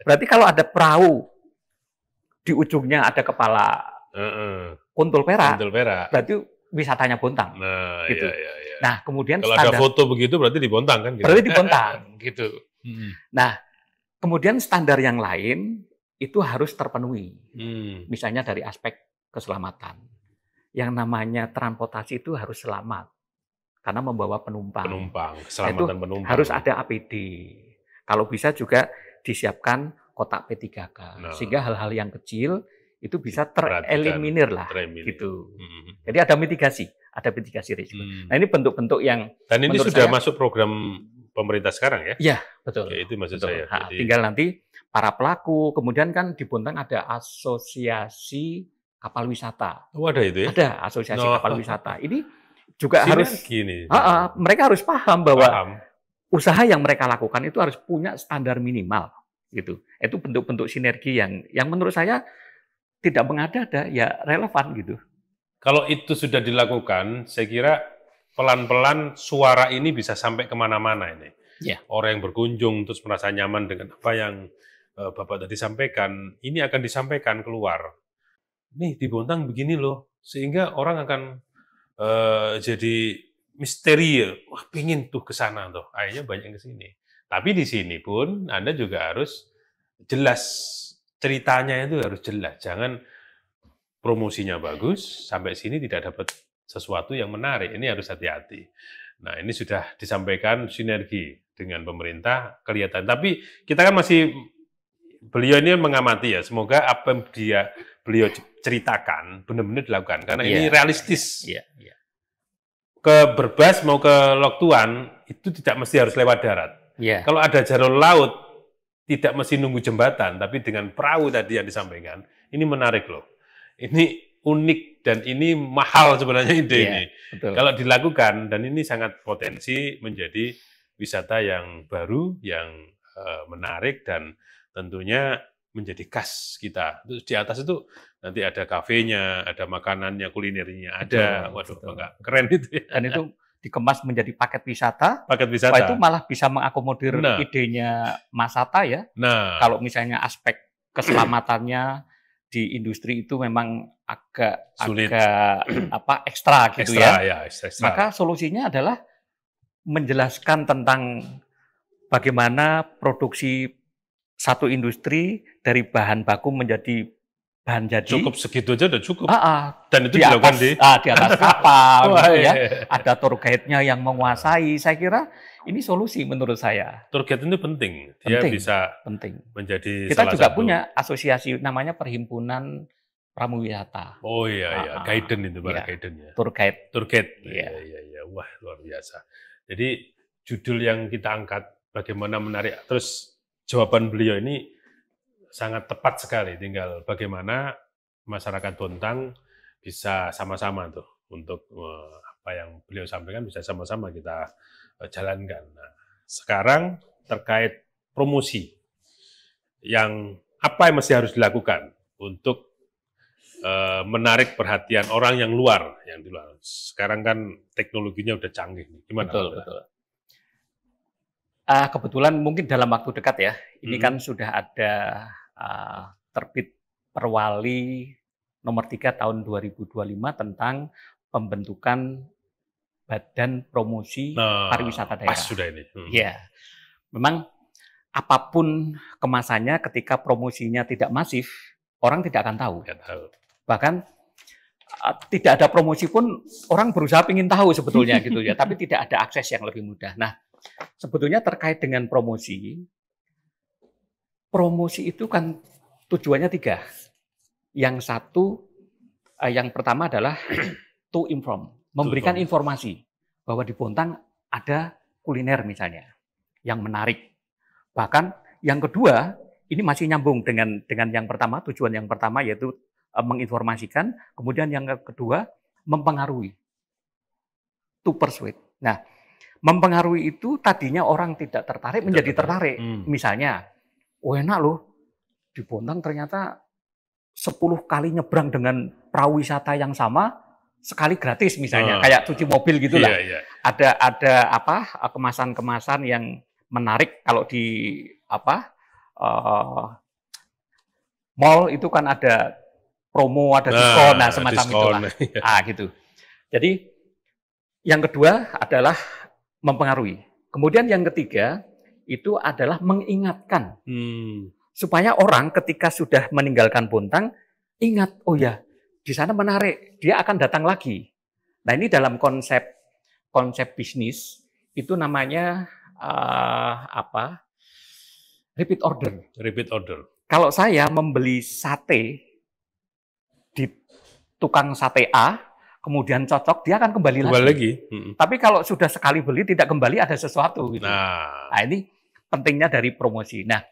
Berarti kalau ada perahu di ujungnya ada kepala kuntul perak, berarti wisatanya Bontang. Gitu. Nah, kemudian kalau ada foto begitu berarti di Bontang kan? Gitu. Berarti di Bontang, gitu. Nah, kemudian standar yang lain itu harus terpenuhi. Misalnya dari aspek keselamatan. Yang namanya transportasi itu harus selamat. Karena membawa penumpang. Keselamatan penumpang. Harus ada APD. Kalau bisa juga disiapkan kotak P3K. Sehingga hal-hal yang kecil itu bisa tereliminir lah. Gitu. Jadi ada mitigasi risiko. Nah, ini bentuk-bentuk yang dan ini sudah masuk program pemerintah sekarang ya? Iya, betul. Ya, itu maksud saya. Jadi, tinggal nanti para pelaku, kemudian kan di Bontang ada asosiasi kapal wisata. Ada itu ya? Ada asosiasi kapal wisata. Ini juga harus mereka harus paham bahwa usaha yang mereka lakukan itu harus punya standar minimal gitu. Itu bentuk-bentuk sinergi yang menurut saya tidak mengada-ada, ya relevan gitu. Kalau itu sudah dilakukan, saya kira pelan-pelan suara ini bisa sampai kemana-mana ini. Orang yang berkunjung terus merasa nyaman dengan apa yang Bapak tadi sampaikan, ini akan disampaikan keluar. Nih di Bontang begini loh, sehingga orang akan jadi misteri ya, wah pingin tuh ke sana tuh, akhirnya banyak yang ke sini. Tapi di sini pun Anda juga harus jelas, ceritanya itu harus jelas. Jangan promosinya bagus, sampai sini tidak dapat sesuatu yang menarik. Ini harus hati-hati. Nah, ini sudah disampaikan sinergi dengan pemerintah, kelihatan. Tapi kita kan masih, beliau ini mengamati ya, semoga apa yang beliau ceritakan benar-benar dilakukan. Karena ini realistis. Ke Berbas mau ke Loktuan, itu tidak mesti harus lewat darat. Kalau ada jalur laut, tidak mesti nunggu jembatan, tapi dengan perahu tadi yang disampaikan, ini menarik loh. Ini unik dan ini mahal sebenarnya ide ini. Betul. Kalau dilakukan, dan ini sangat potensi menjadi wisata yang baru, yang menarik, dan tentunya menjadi khas kita. Terus di atas itu nanti ada kafenya, ada makanannya, kulinernya, ada. Waduh, enggak keren itu ya. Dan itu dikemas menjadi paket wisata. Paket wisata. Itu malah bisa mengakomodir idenya Mas Hatta ya. Kalau misalnya aspek keselamatannya di industri itu memang agak sulit, ekstra gitu ekstra. Maka solusinya adalah menjelaskan tentang bagaimana produksi satu industri dari bahan baku menjadi bahan jadi. Cukup segitu aja udah cukup. Dan itu dilakukan di atas kapal, gitu ya. Ada tour guide-nya yang menguasai. Saya kira ini solusi menurut saya. Tour guide itu penting. Dia bisa menjadi kita juga punya asosiasi namanya Perhimpunan Pramuwisata. Oh iya, guiden itu, guiden ya. Tour guide. Tour guide. Iya. Wah, luar biasa. Jadi judul yang kita angkat, bagaimana menarik, terus jawaban beliau ini sangat tepat sekali. Tinggal bagaimana masyarakat Bontang bisa sama-sama tuh untuk apa yang beliau sampaikan bisa sama-sama kita jalankan. Nah, sekarang terkait promosi, yang apa yang mesti harus dilakukan untuk menarik perhatian orang yang luar, yang di luar. Sekarang kan teknologinya udah canggih. Gimana? Betul. Kebetulan mungkin dalam waktu dekat ya, ini kan sudah ada terbit Perwali nomor 3 tahun 2025 tentang pembentukan Badan Promosi Pariwisata Daerah. Pas sudah ini. Ya, memang apapun kemasannya ketika promosinya tidak masif, orang tidak akan tahu. Bahkan tidak ada promosi pun orang berusaha ingin tahu sebetulnya gitu ya, tapi tidak ada akses yang lebih mudah. Nah, sebetulnya terkait dengan promosi itu kan tujuannya 3. Yang pertama adalah to inform, memberikan informasi bahwa di Bontang ada kuliner misalnya yang menarik. Bahkan yang kedua, ini masih nyambung dengan yang pertama, tujuan yang pertama yaitu menginformasikan, kemudian yang kedua mempengaruhi, to persuade. Nah, mempengaruhi itu tadinya orang tidak tertarik menjadi tertarik. Misalnya, enak loh, di Bontang ternyata 10 kali nyebrang dengan perahu wisata yang sama, sekali gratis misalnya, kayak cuci mobil gitulah. Ada kemasan-kemasan yang menarik. Kalau di mall itu kan ada promo, ada diskon, semacam itulah. Gitu. Jadi yang kedua adalah mempengaruhi. Kemudian yang ketiga itu adalah mengingatkan. Supaya orang ketika sudah meninggalkan Bontang ingat, oh ya, di sana menarik, dia akan datang lagi. Nah, ini dalam konsep bisnis itu namanya repeat order. Repeat order. Kalau saya membeli sate di tukang sate A, kemudian cocok, dia akan kembali lagi. Tapi kalau sudah sekali beli tidak kembali, ada sesuatu gitu. Nah, ini pentingnya dari promosi. Nah,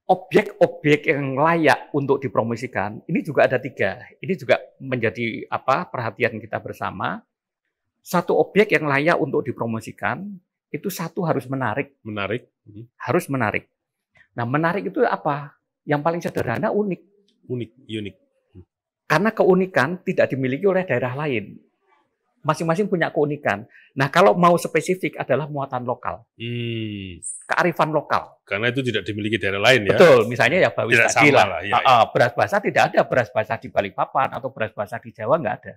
objek-objek yang layak untuk dipromosikan ini juga ada 3. Ini juga menjadi perhatian kita bersama. Satu objek yang layak untuk dipromosikan itu satu harus menarik. Harus menarik. Nah, menarik itu apa? Yang paling sederhana unik. Unik. Karena keunikan tidak dimiliki oleh daerah lain. masing-masing punya keunikan. Nah, kalau mau spesifik adalah muatan lokal, kearifan lokal. Karena itu tidak dimiliki daerah lain ya. Betul, misalnya ya Bawis tidak tadi sama lah. ya, ya. Beras basah tidak ada beras basah di Balikpapan atau beras basah di Jawa, nggak ada.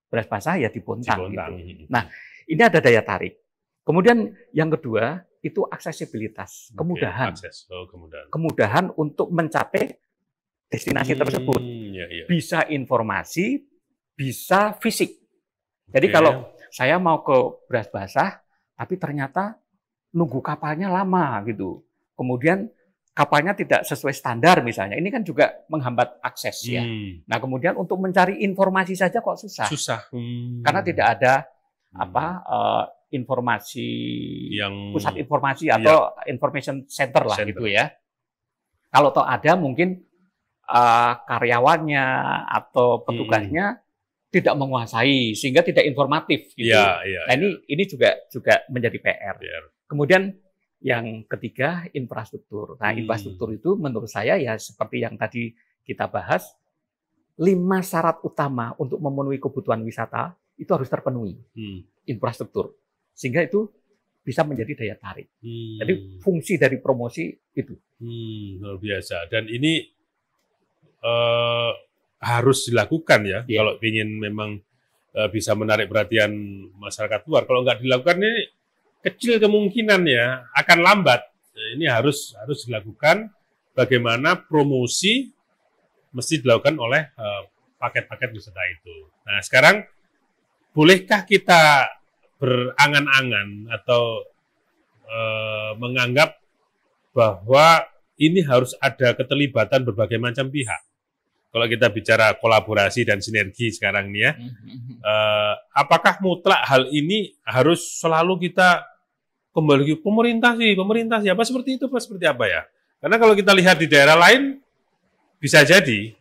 Beras basah ya di Bontang. Gitu. Nah, ini ada daya tarik. Kemudian yang kedua itu aksesibilitas, kemudahan. Kemudahan untuk mencapai destinasi tersebut. Bisa informasi, bisa fisik. Jadi kalau saya mau ke beras basah, tapi ternyata nunggu kapalnya lama gitu. Kemudian kapalnya tidak sesuai standar misalnya. Ini kan juga menghambat akses ya. Nah, kemudian untuk mencari informasi saja kok susah. Karena tidak ada informasi yang pusat informasi atau information center lah gitu ya. Kalau toh ada mungkin karyawannya atau petugasnya tidak menguasai sehingga tidak informatif gitu. Nah, ini juga menjadi PR. Kemudian yang ketiga infrastruktur. Nah, infrastruktur itu menurut saya ya seperti yang tadi kita bahas, 5 syarat utama untuk memenuhi kebutuhan wisata itu harus terpenuhi. Infrastruktur. Sehingga itu bisa menjadi daya tarik. Jadi fungsi dari promosi itu. Luar biasa. Dan ini harus dilakukan ya, kalau ingin memang bisa menarik perhatian masyarakat luar. Kalau nggak dilakukan ini kecil kemungkinan ya akan lambat. Ini harus dilakukan. Bagaimana promosi mesti dilakukan oleh paket-paket wisata itu. Nah, sekarang bolehkah kita berangan-angan atau menganggap bahwa ini harus ada keterlibatan berbagai macam pihak? Kalau kita bicara kolaborasi dan sinergi sekarang nih ya, apakah mutlak hal ini harus selalu kita kembali ke pemerintah sih, apa seperti itu, apa seperti apa ya? Karena kalau kita lihat di daerah lain, bisa jadi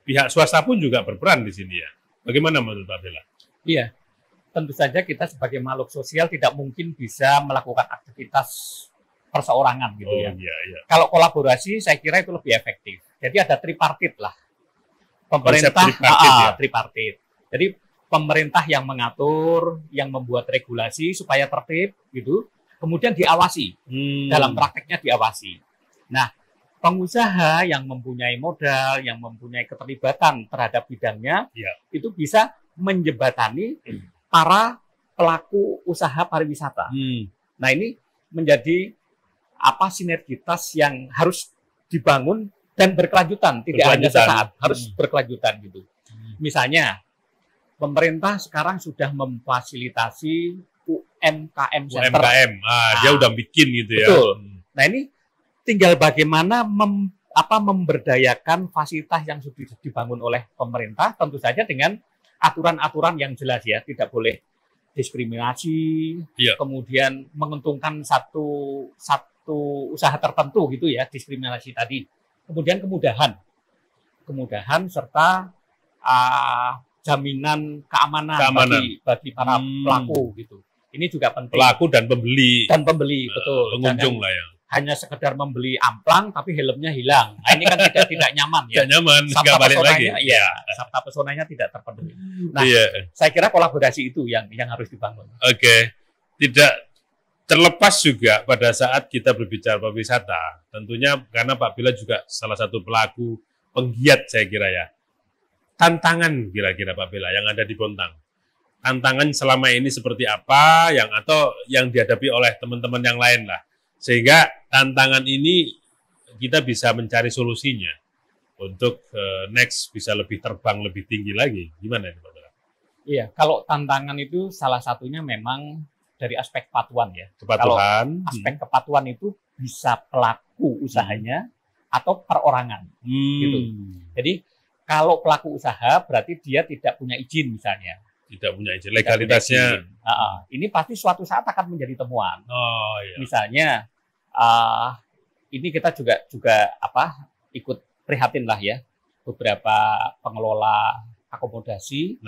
pihak swasta pun juga berperan di sini ya. Bagaimana menurut Pak Bella? Iya, tentu saja kita sebagai makhluk sosial tidak mungkin bisa melakukan aktivitas perseorangan gitu ya. Kalau kolaborasi saya kira itu lebih efektif. Jadi ada tripartit lah. Pemerintah tripartit. Jadi pemerintah yang mengatur, yang membuat regulasi supaya tertib gitu. Kemudian diawasi. Dalam prakteknya diawasi. Nah, pengusaha yang mempunyai modal, yang mempunyai keterlibatan terhadap bidangnya itu bisa menjembatani para pelaku usaha pariwisata. Nah, ini menjadi sinergitas yang harus dibangun dan berkelanjutan, tidak hanya sesaat, harus berkelanjutan gitu. Misalnya, pemerintah sekarang sudah memfasilitasi UMKM Center. Dia udah bikin gitu ya. Betul. Nah, ini tinggal bagaimana memberdayakan fasilitas yang sudah dibangun oleh pemerintah, tentu saja dengan aturan-aturan yang jelas ya, tidak boleh diskriminasi, kemudian menguntungkan satu usaha tertentu gitu ya, diskriminasi tadi. Kemudian kemudahan serta jaminan keamanan. Bagi para pelaku gitu. Ini juga penting. Pelaku dan pembeli. Betul. Pengunjung lah ya. Hanya sekedar membeli amplang tapi helmnya hilang. Nah, ini kan tidak nyaman ya. Tidak nyaman, sabta balik lagi. Iya, sabta pesonanya tidak terpenuhi. Nah, saya kira kolaborasi itu yang harus dibangun. Tidak terlepas juga pada saat kita berbicara pariwisata, tentunya karena Pak Bella juga salah satu pelaku penggiat saya kira ya. Tantangan kira-kira Pak Bella yang ada di Bontang. Tantangan selama ini seperti apa atau yang dihadapi oleh teman-teman yang lain lah. Sehingga tantangan ini kita bisa mencari solusinya untuk next bisa lebih terbang lebih tinggi lagi. Gimana ini Pak Bella? Iya, kalau tantangan itu salah satunya memang dari aspek kepatuhan ya. Kepatuhan. Kalau aspek kepatuhan itu bisa pelaku usahanya atau perorangan. Gitu. Jadi kalau pelaku usaha berarti dia tidak punya izin misalnya. Tidak punya izin. Legalitasnya. Ini pasti suatu saat akan menjadi temuan. Misalnya ini kita juga ikut prihatin lah ya. Beberapa pengelola akomodasi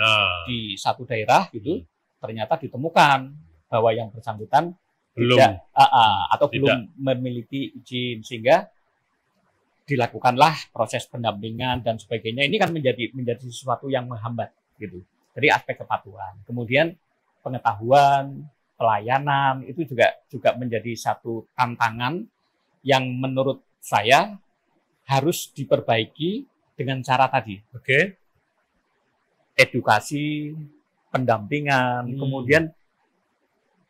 di satu daerah gitu ternyata ditemukan bahwa yang bersangkutan belum memiliki izin, sehingga dilakukanlah proses pendampingan dan sebagainya. Ini kan menjadi sesuatu yang menghambat gitu. Jadi aspek kepatuhan. Kemudian pengetahuan, pelayanan itu juga menjadi satu tantangan yang menurut saya harus diperbaiki dengan cara tadi. Oke. Edukasi, pendampingan, kemudian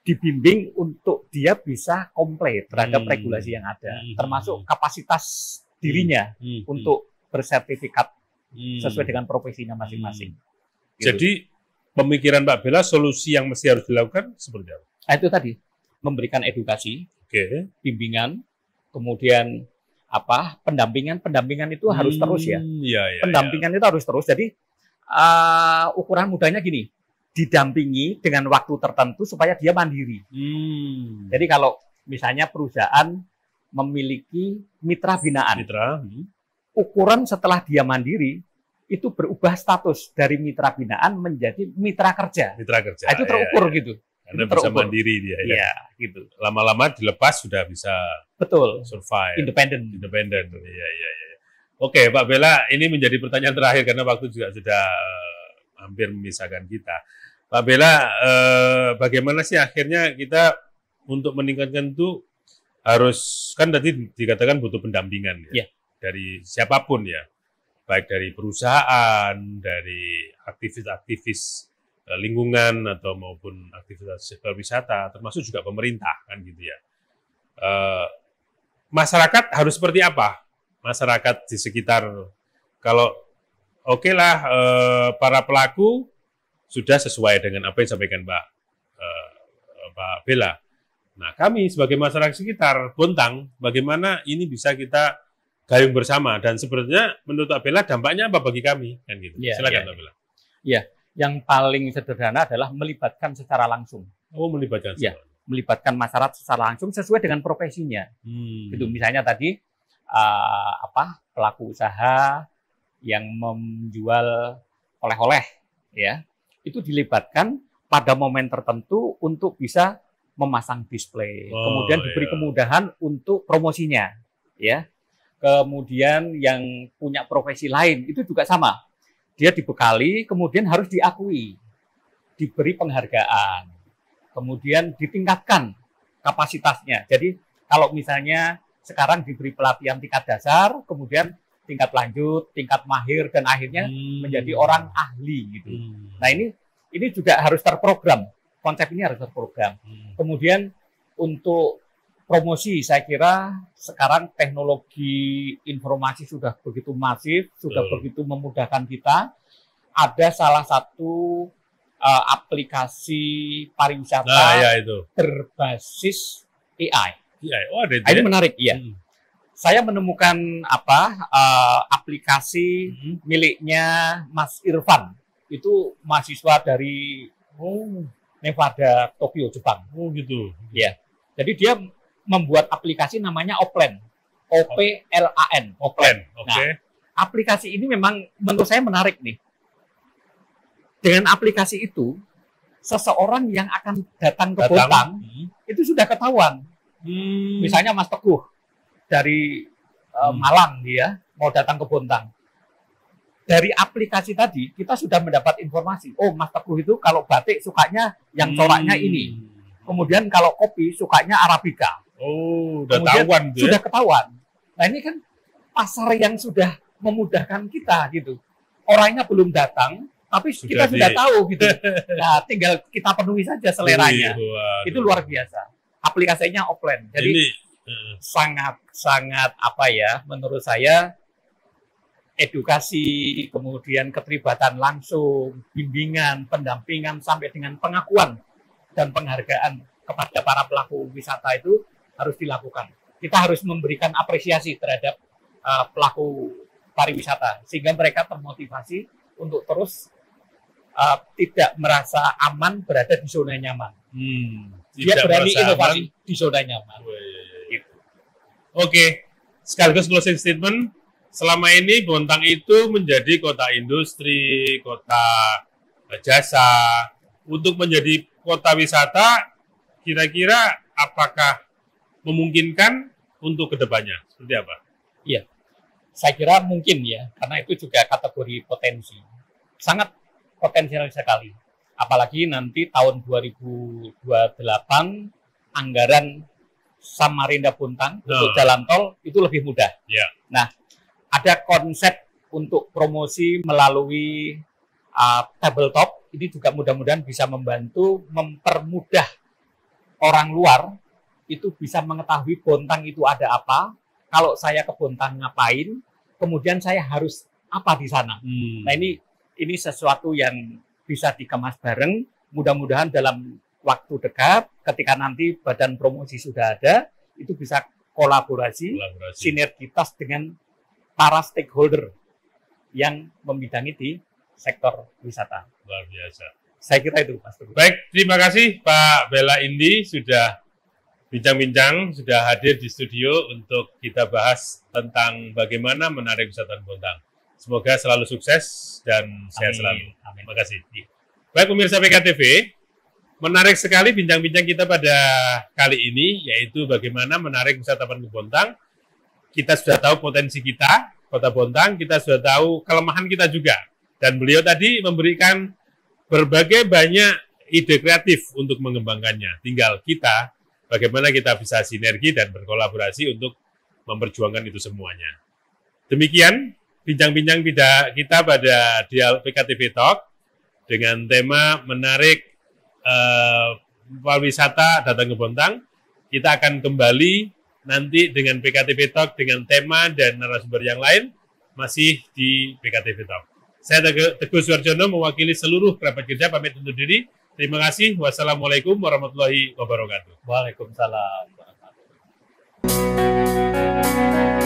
dibimbing untuk dia bisa komplain terhadap regulasi yang ada, termasuk kapasitas dirinya untuk bersertifikat sesuai dengan profesinya masing-masing. Gitu. Jadi pemikiran Pak Bella, solusi yang mesti harus dilakukan seperti apa? Nah, itu tadi, memberikan edukasi, bimbingan, kemudian pendampingan itu harus terus ya. Pendampingan itu harus terus. Jadi ukuran mudahnya gini, didampingi dengan waktu tertentu supaya dia mandiri. Jadi kalau misalnya perusahaan memiliki mitra binaan, ukuran setelah dia mandiri itu berubah status dari mitra binaan menjadi mitra kerja. Nah, itu terukur gitu. Karena bisa mandiri dia ya. Iya, gitu. Lama-lama dilepas sudah bisa survive. Independen. Iya. Oke, Pak Bella, ini menjadi pertanyaan terakhir karena waktu juga sudah hampir memisahkan kita. Pak Bella, bagaimana sih akhirnya kita untuk meningkatkan itu harus, kan tadi dikatakan butuh pendampingan ya. Dari siapapun ya. Baik dari perusahaan, dari aktivis-aktivis lingkungan atau maupun aktivitas sektor wisata, termasuk juga pemerintah kan gitu ya. Masyarakat harus seperti apa? Masyarakat di sekitar, kalau oke lah para pelaku sudah sesuai dengan apa yang disampaikan Pak Bella. Nah, kami sebagai masyarakat sekitar Bontang, bagaimana ini bisa kita gayung bersama, dan sebenarnya menurut Pak Bella dampaknya apa bagi kami kan gitu. Silakan Pak Bella. Iya, yang paling sederhana adalah melibatkan secara langsung. Melibatkan. Melibatkan masyarakat secara langsung sesuai dengan profesinya. Gitu. Misalnya tadi pelaku usaha yang menjual oleh-oleh ya, itu dilibatkan pada momen tertentu untuk bisa memasang display. Kemudian diberi kemudahan untuk promosinya ya. Kemudian yang punya profesi lain itu juga sama. Dia dibekali, kemudian harus diakui, diberi penghargaan, kemudian ditingkatkan kapasitasnya. Jadi kalau misalnya sekarang diberi pelatihan tingkat dasar, kemudian tingkat lanjut, tingkat mahir, dan akhirnya menjadi orang ahli gitu. Nah ini juga harus terprogram. Konsep ini harus terprogram. Kemudian untuk promosi, saya kira sekarang teknologi informasi sudah begitu masif, sudah begitu memudahkan kita. Ada salah satu aplikasi pariwisata berbasis AI. Ini menarik, iya. Saya menemukan aplikasi miliknya Mas Irfan. Itu mahasiswa dari Nevada, Tokyo, Jepang. Gitu. Ya. Jadi dia membuat aplikasi namanya Oplan. OPLAN. Oplan. Nah, aplikasi ini memang menurut saya menarik nih. Dengan aplikasi itu, seseorang yang akan datang ke Bontang itu sudah ketahuan. Misalnya Mas Teguh dari Malang, dia mau datang ke Bontang. Dari aplikasi tadi kita sudah mendapat informasi. Oh, Mas Teguh itu kalau batik sukanya yang coraknya ini. Kemudian kalau kopi sukanya Arabica. Udah ketahuan. Sudah ketahuan. Nah, ini kan pasar yang sudah memudahkan kita gitu. Orangnya belum datang, tapi kita sudah tahu gitu. Nah, tinggal kita penuhi saja seleranya. Itu luar biasa. Aplikasinya Oplan. Jadi sangat menurut saya edukasi, kemudian keterlibatan langsung, bimbingan, pendampingan sampai dengan pengakuan dan penghargaan kepada para pelaku wisata itu harus dilakukan. Kita harus memberikan apresiasi terhadap pelaku pariwisata sehingga mereka termotivasi untuk terus tidak merasa aman berada di zona nyaman. Dia berani inovasi di zona nyaman. Oke, sekaligus closing statement. Selama ini Bontang itu menjadi kota industri, kota jasa. Untuk menjadi kota wisata, kira-kira apakah memungkinkan untuk kedepannya? Seperti apa? Iya, saya kira mungkin ya, karena itu juga kategori potensi. Sangat potensial sekali. Apalagi nanti tahun 2028 anggaran Samarinda Bontang untuk jalan tol itu lebih mudah. Nah, ada konsep untuk promosi melalui tabletop, ini juga mudah-mudahan bisa membantu mempermudah orang luar itu bisa mengetahui Bontang itu ada apa, kalau saya ke Bontang ngapain, kemudian saya harus apa di sana. Nah, ini sesuatu yang bisa dikemas bareng, mudah-mudahan dalam waktu dekat ketika nanti badan promosi sudah ada, itu bisa kolaborasi. Sinergitas dengan para stakeholder yang membidangi di sektor wisata. Luar biasa. Saya kira itu, Mas Teguh. Baik, terima kasih Pak Bella Indi sudah bincang-bincang, sudah hadir di studio untuk kita bahas tentang bagaimana menarik wisatawan Bontang. Semoga selalu sukses dan sehat selalu. Amin. Terima kasih. Baik pemirsa PKTV, menarik sekali bincang-bincang kita pada kali ini, yaitu bagaimana menarik wisatawan ke Bontang. Kita sudah tahu potensi kita, Kota Bontang, kita sudah tahu kelemahan kita juga. Dan beliau tadi memberikan berbagai banyak ide kreatif untuk mengembangkannya. Tinggal kita, bagaimana kita bisa sinergi dan berkolaborasi untuk memperjuangkan itu semuanya. Demikian bincang-bincang kita pada PKTV Talk dengan tema menarik pariwisata datang ke Bontang. Kita akan kembali nanti dengan PKTV Talk dengan tema dan narasumber yang lain masih di PKTV Talk. Saya Teguh Suarjono mewakili seluruh kerabat kerja pamit undur diri. Terima kasih. Wassalamualaikum warahmatullahi wabarakatuh. Waalaikumsalam warahmatullahi wabarakatuh.